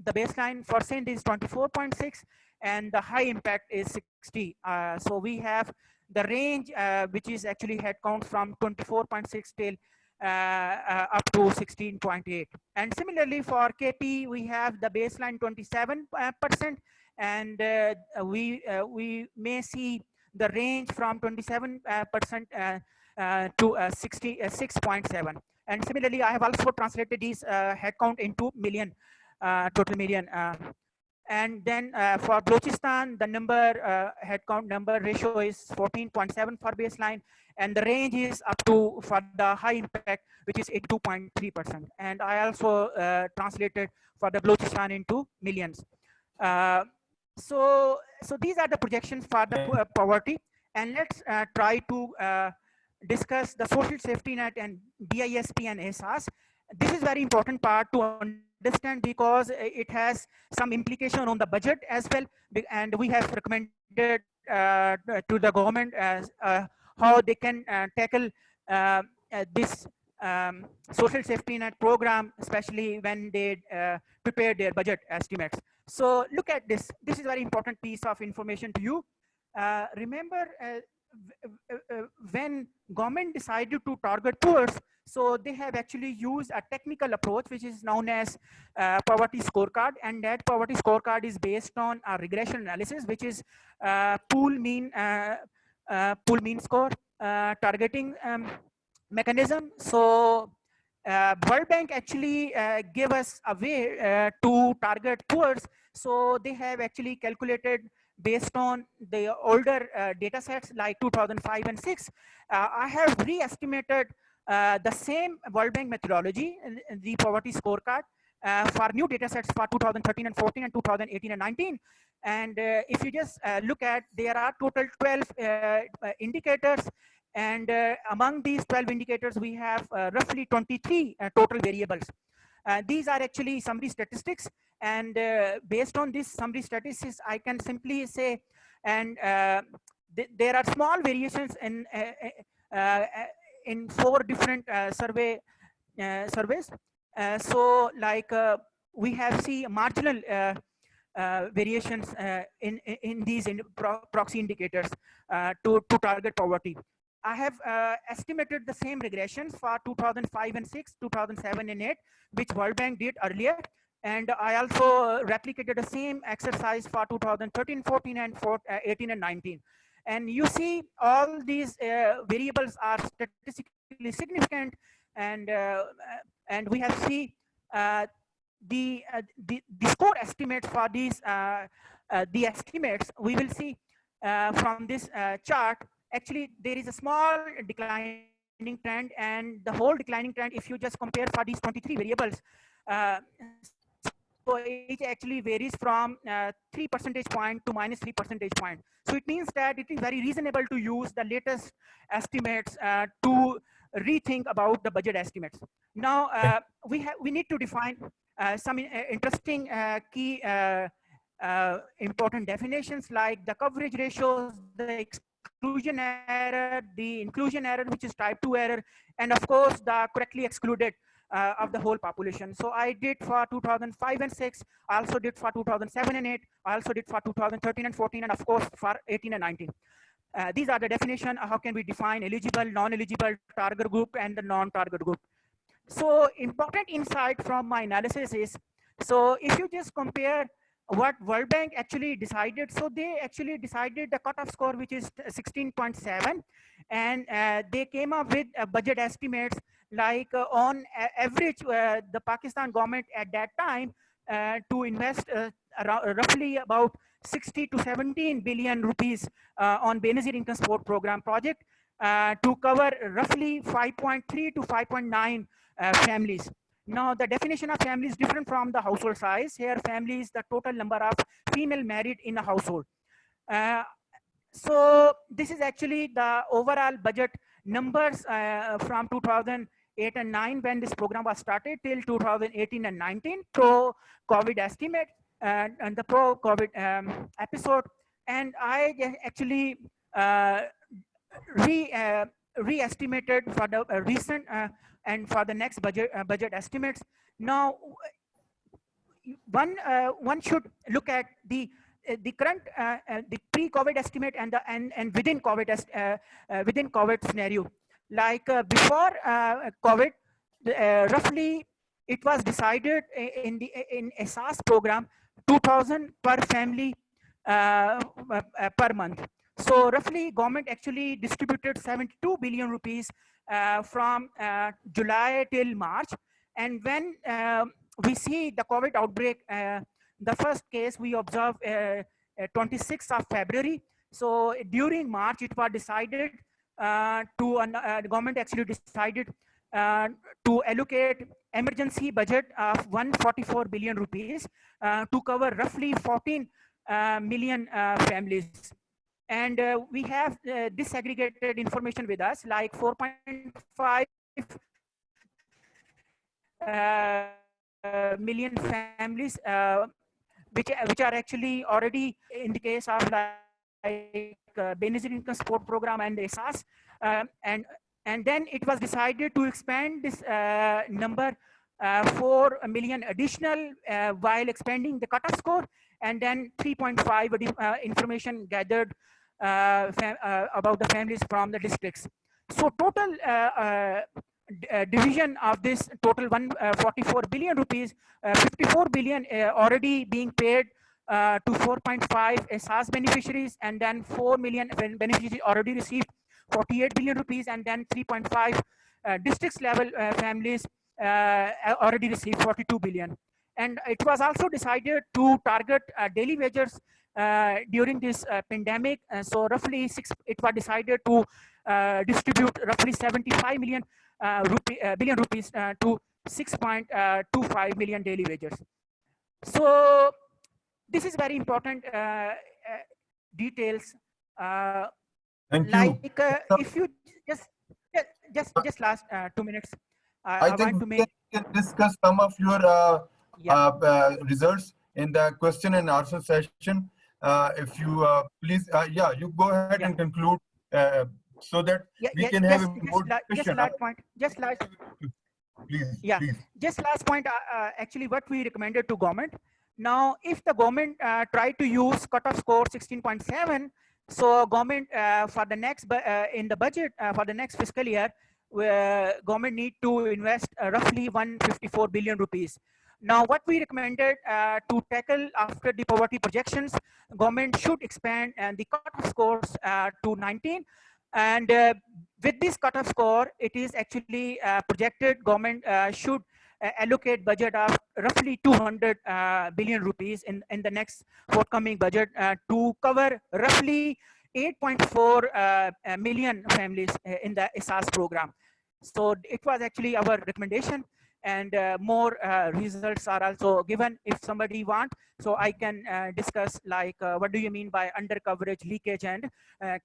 the baseline for Sindh is 24.6, and the high impact is 60. So we have the range, which is actually head count from 24.6 till up to 16.8. And similarly for KP, we have the baseline 27%, and we may see the range from 27% to 66.7. And similarly, I have also translated these head count into million, total million. And then for Balochistan, the number head count number ratio is 14.7 for baseline, and the range is up to for the high impact, which is 82.3%. And I also translated for the Balochistan into millions. So these are the projections for the poverty, and let's try to discuss the social safety net and BISP and ESAS. This is very important part to understand because it has some implication on the budget as well, and we have recommended to the government as how they can tackle this social safety net program, especially when they prepare their budget estimates. So look at this. This is a very important piece of information to you. Remember, when government decided to target poor, so they have actually used a technical approach, which is known as poverty scorecard, and that poverty scorecard is based on a regression analysis, which is pool mean score targeting mechanism. So World Bank actually gave us a way to target poor. So they have actually calculated based on the older data sets like 2005 and 6. I have re-estimated the same World Bank methodology in the poverty scorecard for new data sets for 2013 and 14 and 2018 and 19. And if you just look at, there are total 12 indicators, and among these 12 indicators, we have roughly 23 total variables. These are actually summary statistics, and based on this summary statistics, I can simply say, and there are small variations in 4 different surveys. So like we have marginal variations in these proxy indicators to target poverty. I have estimated the same regressions for 2005 and 6, 2007 and 8, which World Bank did earlier. And I also replicated the same exercise for 2013, 14 and 18 and 19. And you see all these variables are statistically significant, and we have the score estimates for these the estimates we will see from this chart. Actually, there is a small declining trend, and the whole declining trend, if you just compare for these 23 variables, so it actually varies from 3 percentage point to -3 percentage point. So it means that it is very reasonable to use the latest estimates to rethink about the budget estimates. Now we need to define some interesting key important definitions like the coverage ratios, the exclusion error, the inclusion error, which is type 2 error, and of course the correctly excluded of the whole population. So I did for 2005 and 6, I also did for 2007 and 8, I also did for 2013 and 14, and of course for 18 and 19. These are the definition. How can we define eligible, non-eligible, target group, and the non-target group? So important insight from my analysis is, so if you just compare what World Bank actually decided, so they actually decided the cutoff score, which is 16.7, and they came up with budget estimates like on average, the Pakistan government at that time to invest roughly about 60 to 17 billion rupees on Benazir Income Support Program project to cover roughly 5.3 to 5.9 families. Now, the definition of family is different from the household size. Here, family is the total number of female married in a household. So this is actually the overall budget numbers from 2008 and 9 when this program was started till 2018 and 19 pro-COVID estimate and the pro-COVID episode. And I actually re-estimated for the recent and for the next budget estimates. Now, one should look at the current the pre-COVID estimate and the and within COVID scenario. Like before COVID, roughly it was decided in SAS program 2,000 per family per month. So roughly government actually distributed 72 billion rupees from July till March. And when we see the COVID outbreak, the first case we observed 26th of February. So during March, it was decided the government actually decided to allocate emergency budget of 144 billion rupees to cover roughly 14 million families. And we have disaggregated information with us, like 4.5 million families, which are actually already in the case of like Benazir Income Support Program and the SAS, and then it was decided to expand this number 4 million additional while expanding the cutoff score, and then 3.5 information gathered about the families from the districts. So total division of this total 144 billion rupees, 54 billion already being paid to 4.5 SAS beneficiaries, and then 4 million beneficiaries already received 48 billion rupees, and then 3.5 districts level families already received 42 billion. And it was also decided to target daily wages during this pandemic. So roughly it was decided to distribute roughly 75 million billion rupees to 6.25 million daily wages. So this is very important details. Thank you. Like if you just last 2 minutes, I think want to make. we can discuss some of your results in the question and answer session. If you please, you go ahead and conclude so that we can have more discussion. Just last point. Actually, what we recommended to government. Now, if the government try to use cutoff score 16.7, so government for the next in the budget for the next fiscal year, government need to invest roughly 154 billion rupees. Now, what we recommended to tackle after the poverty projections, government should expand the cutoff scores to 19. And with this cutoff score, it is actually projected government should allocate budget of roughly 200 billion rupees in the next forthcoming budget to cover roughly 8.4 million families in the SAS program. So it was actually our recommendation, and more results are also given if somebody want. So I can discuss like what do you mean by under coverage, leakage, and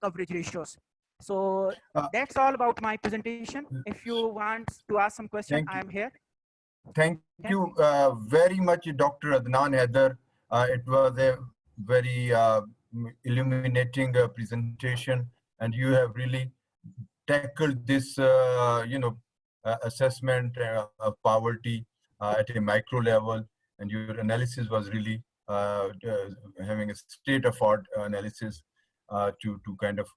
coverage ratios. So that's all about my presentation. If you want to ask some question, I am here. Thank you very much, Dr. Adnan Haider. It was a very illuminating presentation, and you have really tackled this, assessment of poverty at a micro level, and your analysis was really having a state-of-art analysis to kind of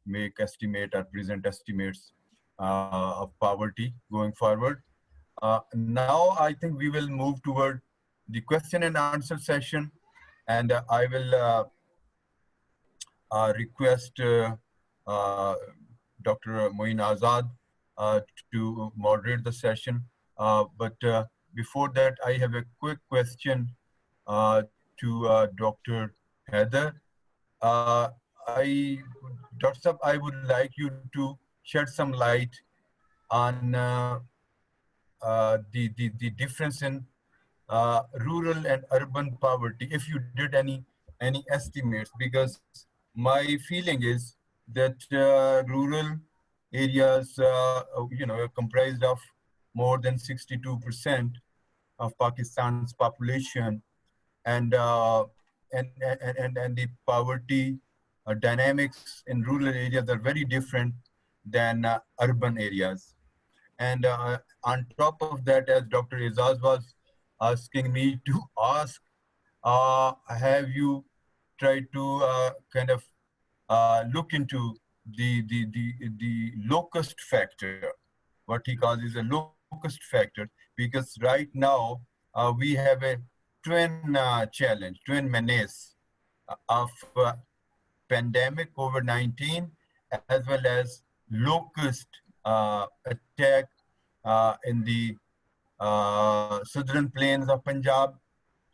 make estimate or present estimates of poverty going forward. Now I think we will move toward the question and answer session, and I will request Dr. Moin Azad to moderate the session. But before that, I have a quick question to Dr. Heather. Dr. Saab, I would like you to shed some light on the difference in rural and urban poverty, if you did any estimates, because my feeling is that rural areas, are comprised of more than 62% of Pakistan's population, and the poverty dynamics in rural areas are very different than urban areas. And on top of that, as Dr. Izaz was asking me to ask, have you tried to kind of look into the locust factor, what he calls is a locust factor, because right now we have a twin challenge, twin menace of pandemic COVID-19, as well as locust attack in the southern plains of Punjab,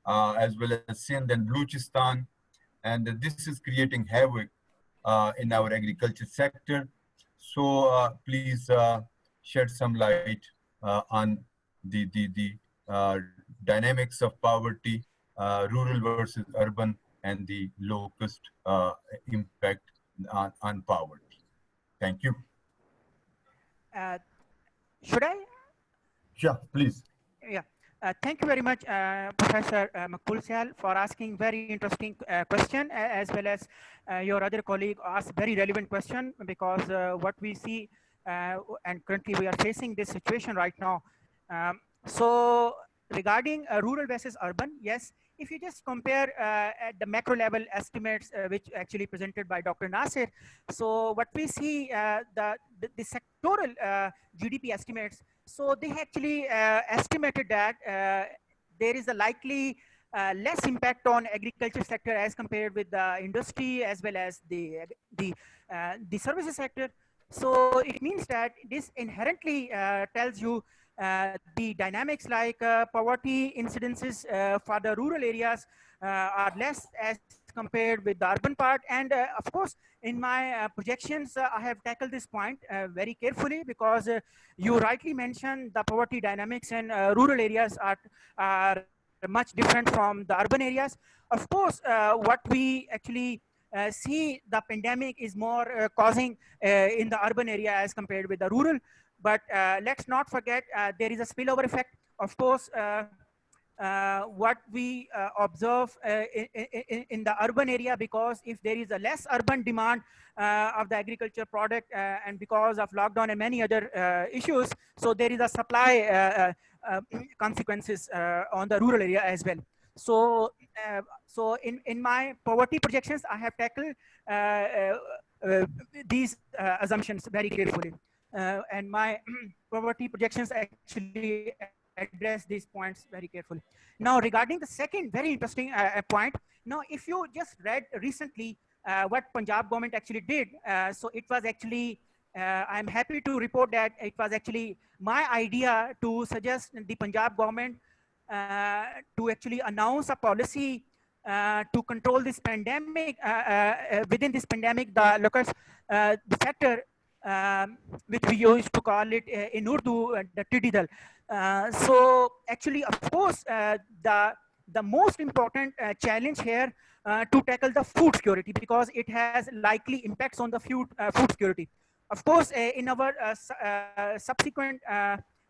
as well as Sindh and Balochistan. And this is creating havoc in our agriculture sector. So please shed some light on the dynamics of poverty, rural versus urban, and the locust impact on poverty. Thank you. Should I? Sure, please. Yeah. Thank you very much, Professor Makbul Syal, for asking very interesting question, as well as your other colleague asked very relevant question, because what we see and currently we are facing this situation right now. So regarding rural versus urban, yes, if you just compare at the macro level estimates, which actually presented by Dr. Nasir, so what we see, the sectoral GDP estimates, so they actually estimated that there is a likely less impact on agriculture sector as compared with the industry, as well as the services sector. So it means that this inherently tells you the dynamics like poverty incidences for the rural areas are less as compared with the urban part. And of course, in my projections, I have tackled this point very carefully, because you rightly mentioned the poverty dynamics in rural areas are much different from the urban areas. Of course, what we actually see, the pandemic is more causing in the urban area as compared with the rural. But let's not forget, there is a spillover effect. Of course, what we observe in the urban area, because if there is a less urban demand of the agriculture product, and because of lockdown and many other issues, so there is a supply consequences on the rural area as well. So so in my poverty projections, I have tackled these assumptions very carefully, and my poverty projections actually address these points very carefully. Now, regarding the second very interesting point, now if you just read recently what Punjab government actually did, so it was actually, I'm happy to report that it was actually my idea to suggest the Punjab government to actually announce a policy to control this pandemic. Within this pandemic, the locust the factor, which we used to call it in Urdu, the Tididal. So actually, of course, the most important challenge here to tackle the food security, because it has likely impacts on the food security. Of course, in our subsequent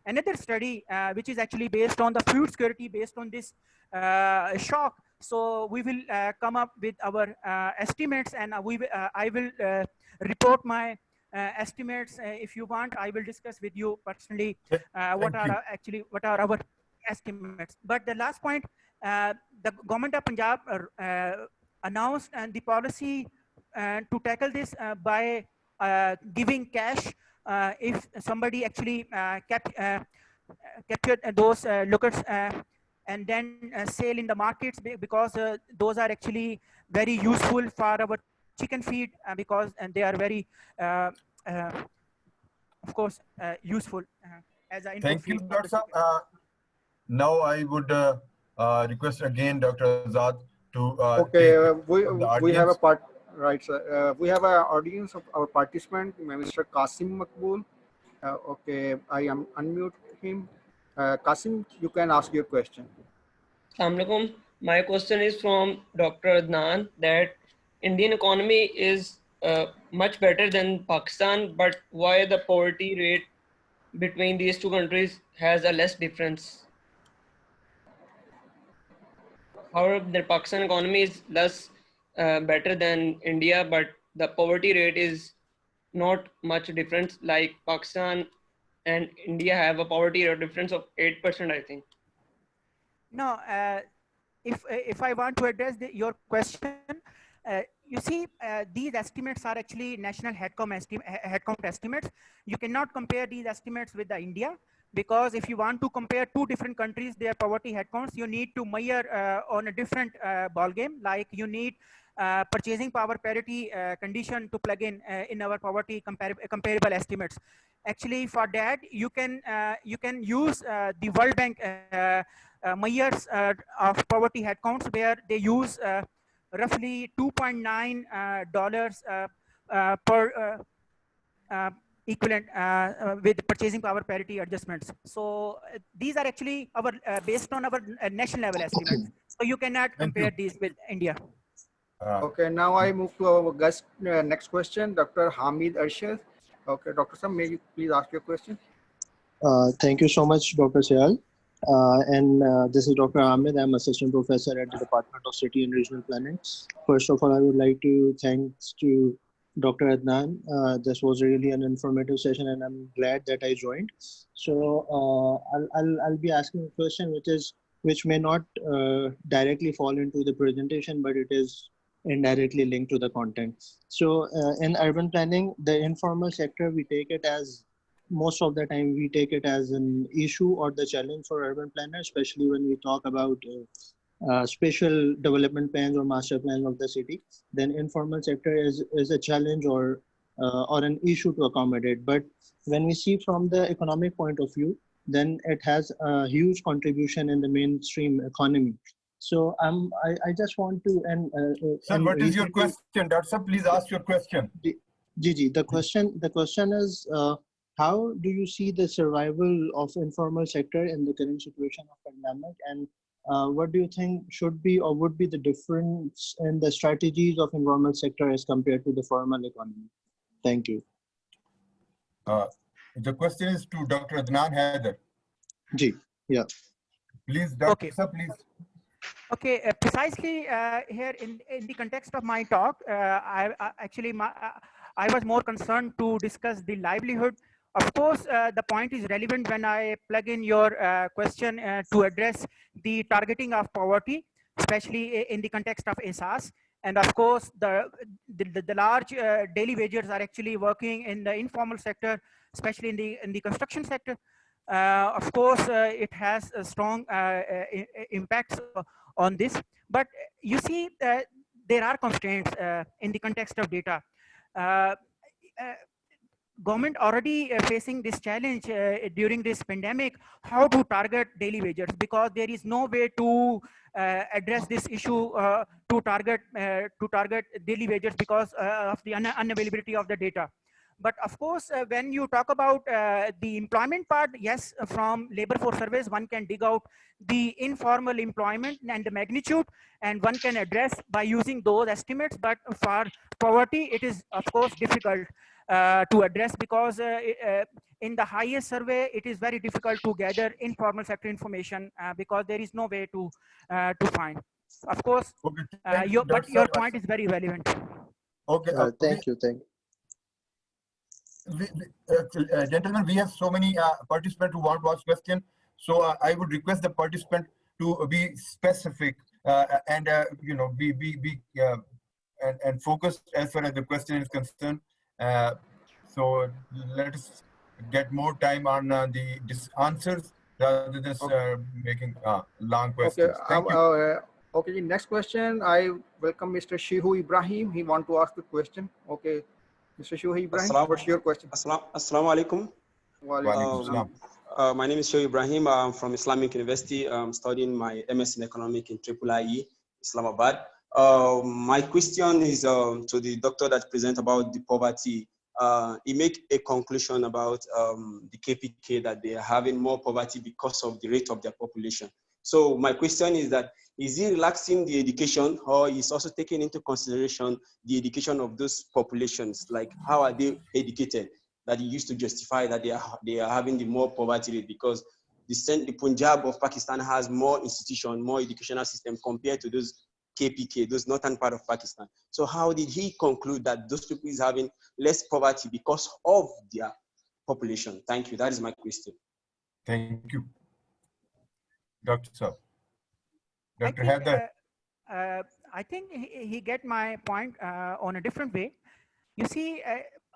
another study, which is actually based on the food security, based on this shock. So we will come up with our estimates, and I will report my estimates. If you want, I will discuss with you personally what are our estimates. But the last point, the government of Punjab announced the policy to tackle this by giving cash if somebody actually captured those lookers and then sell in the markets, because those are actually very useful for our chicken feed, because and they are very uh, of course useful as an input Thank you, feed for Dr. the Saab. chicken. Now I would request again Dr. Azad to Okay, take from the we have a audience. part, right, sir. We have an audience of our participant, Mr. Qasim Makbul. Okay, I am unmute him. Qasim, you can ask your question. Assalamu alaikum. My question is from Dr. Adnan that Indian economy is much better than Pakistan, but why the poverty rate between these two countries has a less difference? However, the Pakistan economy is less better than India, but the poverty rate is not much difference. Like Pakistan and India have a poverty rate difference of 8%, I think. No, if I want to address your question, you see, these estimates are actually national headcount estimates. You cannot compare these estimates with the India, because if you want to compare two different countries, their poverty headcounts, you need to measure on a different ball game. Like you need purchasing power parity condition to plug in our poverty comparable estimates. Actually, for that, you can use the World Bank measures of poverty headcounts, where they use roughly $2.9 per equivalent with purchasing power parity adjustments. So these are actually our based on our national level estimates. So you cannot Thank you. compare these with India. Okay, now I move to our guest, next question, Dr. Hamid Arshad. Okay, Dr. Sam, may you please ask your question? Thank you so much, Dr. Syal. This is Dr. Ahmed. I'm assistant professor at the Department of City and Regional Planning. First of all, I would like to thanks to Dr. Adnan. This was really an informative session, and I'm glad that I joined. So I'll be asking a question which may not directly fall into the presentation, but it is indirectly linked to the content. So in urban planning, the informal sector, we take it as most of the time we take it as an issue or the challenge for urban planners, especially when we talk about special development plans or master plans of the city. Then informal sector is a challenge or an issue to accommodate. But when we see from the economic point of view, then it has a huge contribution in the mainstream economy. So I just want to Sir, what is your question? Dr. Saab, please ask your question. Gigi, the question is. How do you see the survival of informal sector in the current situation of pandemic, and what do you think should be or would be the difference in the strategies of informal sector as compared to the formal economy? Thank you. The question is to Dr. Adnan Haider. Ji, yeah. Please, Dr. Okay. Saab, please. Okay, precisely here in the context of my talk, I was more concerned to discuss the livelihood. Of course, the point is relevant when I plug in your question to address the targeting of poverty, especially in the context of ESAS. And of course, the large daily wagers are actually working in the informal sector, especially in the construction sector. Of course, it has a strong impacts on this. But you see, there are constraints in the context of data. Government already facing this challenge during this pandemic, how to target daily wagers, because there is no way to address this issue to target daily wagers because of the unavailability of the data. But of course, when you talk about the employment part, yes, from labor force surveys, one can dig out the informal employment and the magnitude, and one can address by using those estimates. But for poverty, it is of course difficult to address, because in the highest survey, it is very difficult to gather informal sector information because there is no way to find. Of course, okay, but your point is very relevant. Okay, thank you. Gentlemen, we have so many participants who want to ask questions. So I would request the participant to be specific and you know be and focused as far as the question is concerned. So let's get more time on the answers rather than making long questions. Okay. Thank you. Okay. Next question. I welcome Mr. Shihu Ibrahim. He want to ask the question. Okay. Mr. Shihu Ibrahim, what's your question? Assalamu alaikum. Walaikum salam. My name is Shoaib Ibrahim. I'm from Islamic University. I'm studying my MS in Economic in IIIE, Islamabad. My question is to the doctor that present about the poverty. He make a conclusion about the KPK that they are having more poverty because of the rate of their population. So my question is that, is he relaxing the education, or is also taking into consideration the education of those populations? Like, how are they educated? That he used to justify that they are having the more poverty rate, because the Punjab of Pakistan has more institution, more educational system compared to those KPK, those northern part of Pakistan. So how did he conclude that those people is having less poverty because of their population? Thank you. That is my question. Thank you. Dr. Saab. Dr. Heather. I think he get my point on a different way. You see,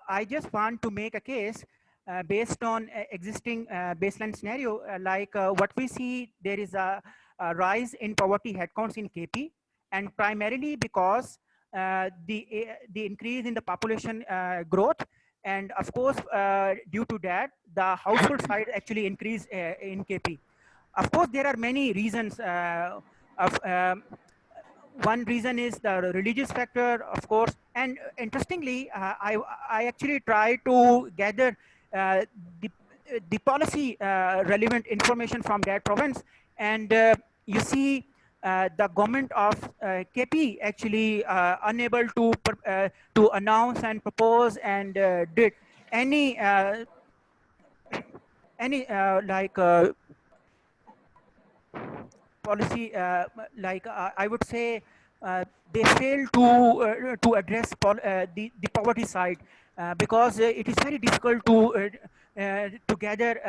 I just want to make a case based on existing baseline scenario, like what we see, there is a rise in poverty headcounts in KP, and primarily because the increase in the population growth, and of course, due to that, the household size actually increased in KP. Of course, there are many reasons. One reason is the religious factor, of course, and interestingly, I actually try to gather the policy relevant information from that province, and you see the government of KP actually unable to announce and propose and did any like policy, like I would say, they fail to address the poverty side because it is very difficult to gather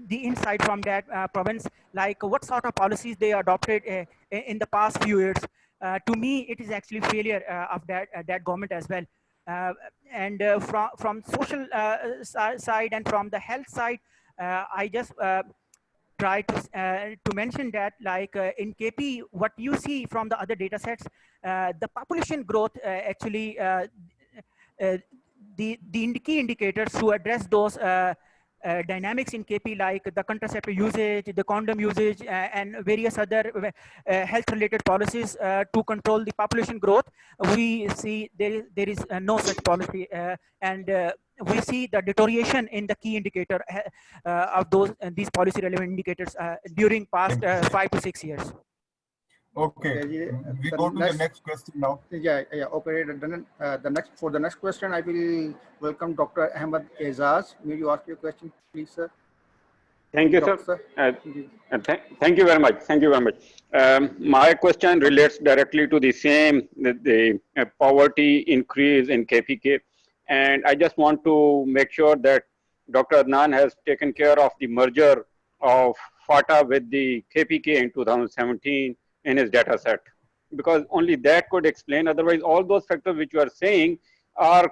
the insight from that province, like what sort of policies they adopted in the past few years. To me, it is actually failure of that government as well. And from social side and from the health side, I just try to mention that, like in KP, what you see from the other data sets, the population growth actually, the key indicators to address those dynamics in KP, like the contraceptive usage, the condom usage, and various other health-related policies to control the population growth, we see there is no such policy, and we see the deterioration in the key indicator of these policy relevant indicators during past 5 to 6 years. Okay, we go to the next question now. Yeah. Okay. For the next question, I will welcome Dr. Ahmed Azaz. May you ask your question, please, sir? Thank you, sir. Thank you very much. Thank you very much. My question relates directly to the same, the poverty increase in KPK. And I just want to make sure that Dr. Adnan has taken care of the merger of FATA with the KPK in 2017 in his data set, because only that could explain. Otherwise, all those factors which you are saying are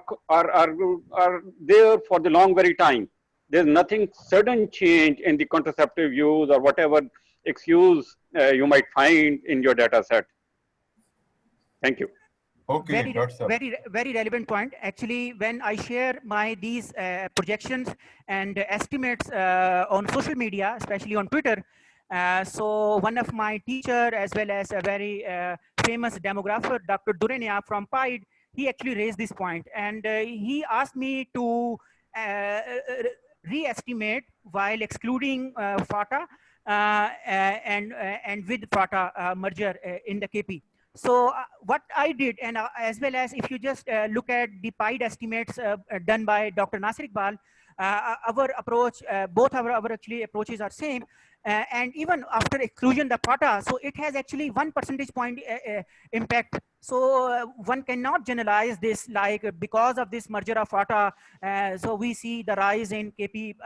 there for the long, very time. There's nothing sudden change in the contraceptive use or whatever excuse you might find in your data set. Thank you. Okay, very relevant point. Actually, when I share these projections and estimates on social media, especially on Twitter, so one of my teacher, as well as a very famous demographer, Dr. Durania from PIDE, he actually raised this point, and he asked me to re-estimate while excluding FATA and with FATA merger in the KP. So what I did, and as well as if you just look at the PIDE estimates done by Dr. Nasir Iqbal, our approach, both our actually approaches are same. And even after exclusion the FATA, so it has actually 1 percentage point impact. So one cannot generalize this, like because of this merger of FATA, so we see the rise in KP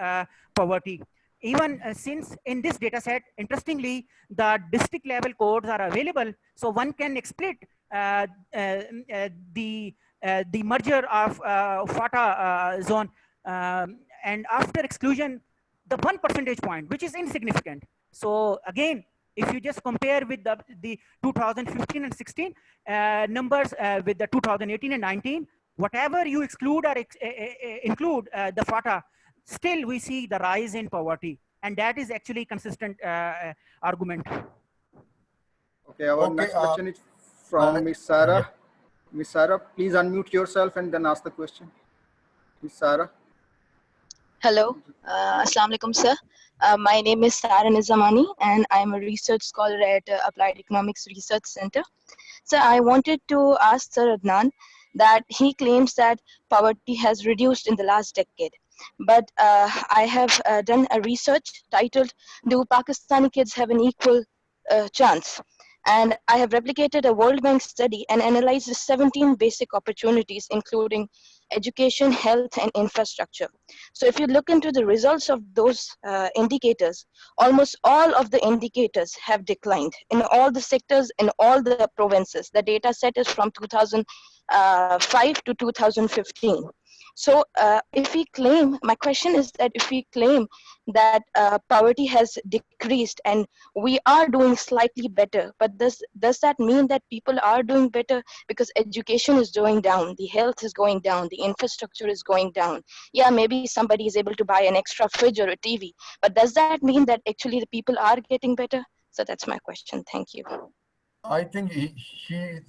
poverty. Even since in this data set, interestingly, the district level codes are available, so one can split the the merger of FATA zone, and after exclusion, the 1 percentage point, which is insignificant. So again, if you just compare with the 2015 and 16 numbers with the 2018 and 19, whatever you exclude or include the FATA, still we see the rise in poverty. And that is actually consistent argument. Okay, our next question is from Ms. Sarah. Ms. Sarah, please unmute yourself and then ask the question. Ms. Sarah. Hello, Assalamu alaikum, sir. My name is Sarah Nizamani, and I'm a research scholar at Applied Economics Research Center. So I wanted to ask Sir Adnan that he claims that poverty has reduced in the last decade. But I have done a research titled, "Do Pakistani Kids Have an Equal Chance?" And I have replicated a World Bank study and analyzed the 17 basic opportunities, including education, health, and infrastructure. So if you look into the results of those indicators, almost all of the indicators have declined in all the sectors, in all the provinces. The data set is from 2005 to 2015. So if we claim, my question is that if we claim that poverty has decreased and we are doing slightly better, but does that mean that people are doing better? Because education is going down, the health is going down, the infrastructure is going down. Yeah, maybe somebody is able to buy an extra fridge or a TV, but does that mean that actually the people are getting better? So that's my question. Thank you. I think she's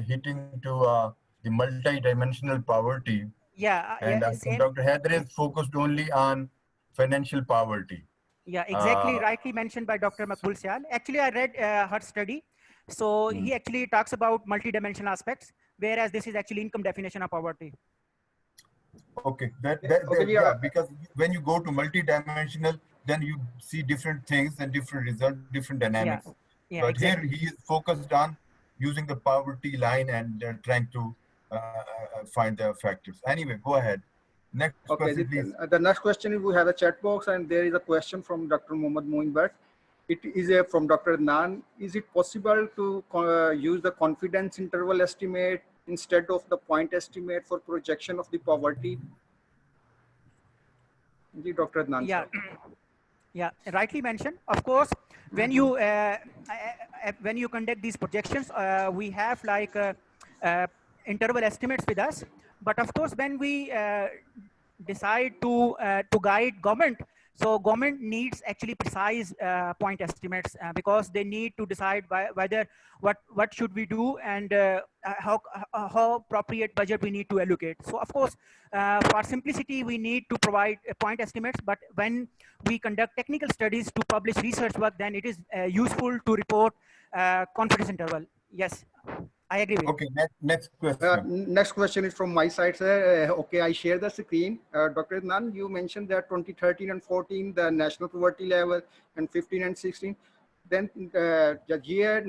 hitting to the multi-dimensional poverty. Yeah, and Dr. Haider is focused only on financial poverty. Yeah, exactly. Rightly mentioned by Dr. Makbul Syal. Actually, I read her study. So he actually talks about multi-dimensional aspects, whereas this is actually income definition of poverty. Okay, yeah, because when you go to multi-dimensional, then you see different things and different results, different dynamics. Yeah, but exactly. Here he is focused on using the poverty line and trying to find the factors. Anyway, go ahead. Next question, please. The next question is, we have a chat box and there is a question from Dr. Mohammad Moin Bhatt. It is from Dr. Adnan. Is it possible to use the confidence interval estimate instead of the point estimate for projection of the poverty? Dr. Adnan. Yeah. Yeah, rightly mentioned. Of course, when you conduct these projections, we have like interval estimates with us. But of course, when we decide to guide government, so government needs actually precise point estimates because they need to decide whether what should we do and how appropriate budget we need to allocate. So of course, for simplicity, we need to provide point estimates. But when we conduct technical studies to publish research work, then it is useful to report confidence interval. Yes, I agree with. Okay, next question. Next question is from my side, sir. Okay, I share the screen. Dr. Adnan, you mentioned that 2013 and 14, the national poverty level, and 15 and 16. Then the year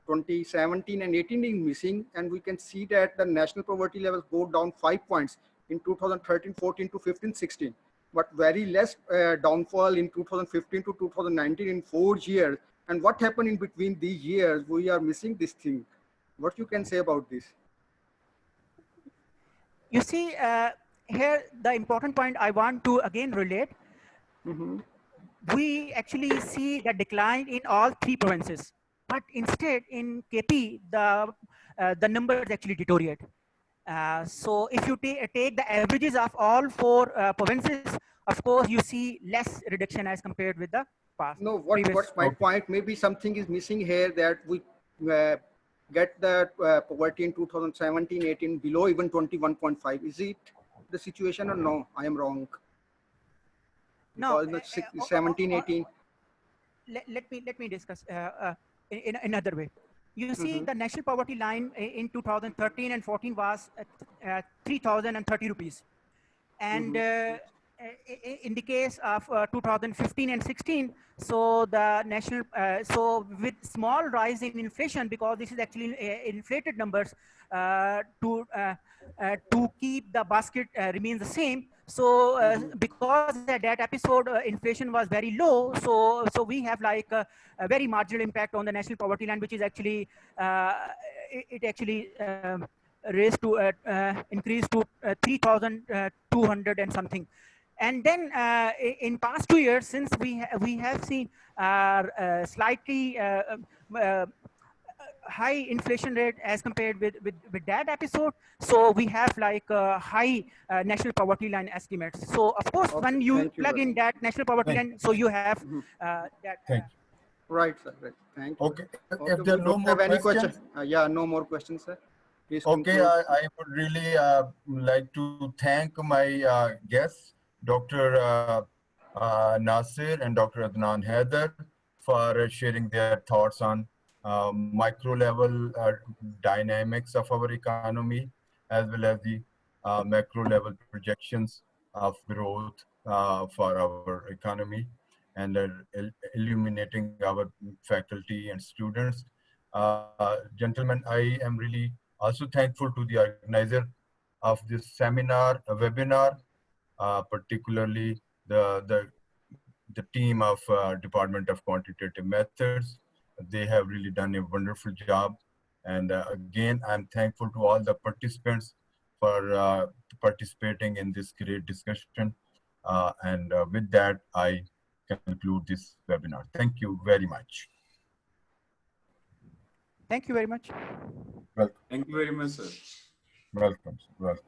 2017 and 18 is missing, and we can see that the national poverty levels go down 5 points in 2013-14 to 15-16, but very less downfall in 2015 to 2019 in 4 years. And what happened in between these years? We are missing this thing. What you can say about this? You see, here the important point I want to again relate. We actually see the decline in all 3 provinces, but instead in KP, the numbers actually deteriorate. So if you take the averages of all 4 provinces, of course, you see less reduction as compared with the past. No, what's my point? Maybe something is missing here, that we get the poverty in 2017-18 below even 21.5. Is it the situation or no? I am wrong. No, 17-18. Let me discuss in another way. You see, the national poverty line in 2013 and 14 was 3,030 rupees, and in the case of 2015 and 16, so the national, so with small rise in inflation, because this is actually inflated numbers, to keep the basket remains the same. So because at that episode inflation was very low, so we have like a very marginal impact on the national poverty line, which is actually it actually raised to increased to 3,200 and something. And then in past 2 years, since we have seen slightly high inflation rate as compared with that episode, so we have like high national poverty line estimates. So of course, when you plug in that national poverty line, so you have that. Right, sir. Right. Thank you. Okay. If there are no more questions, yeah, no more questions, sir. Please okay, I would really like to thank my guests, Dr. Nasir and Dr. Adnan Haider, for sharing their thoughts on micro level dynamics of our economy, as well as the macro level projections of growth for our economy, and illuminating our faculty and students. Gentlemen, I am really also thankful to the organizer of this seminar, webinar, particularly the team of Department of Quantitative Methods. They have really done a wonderful job. And again, I'm thankful to all the participants for participating in this great discussion. And with that, I conclude this webinar. Thank you very much. Thank you very much. Welcome. Thank you very much, sir. Welcome. Welcome.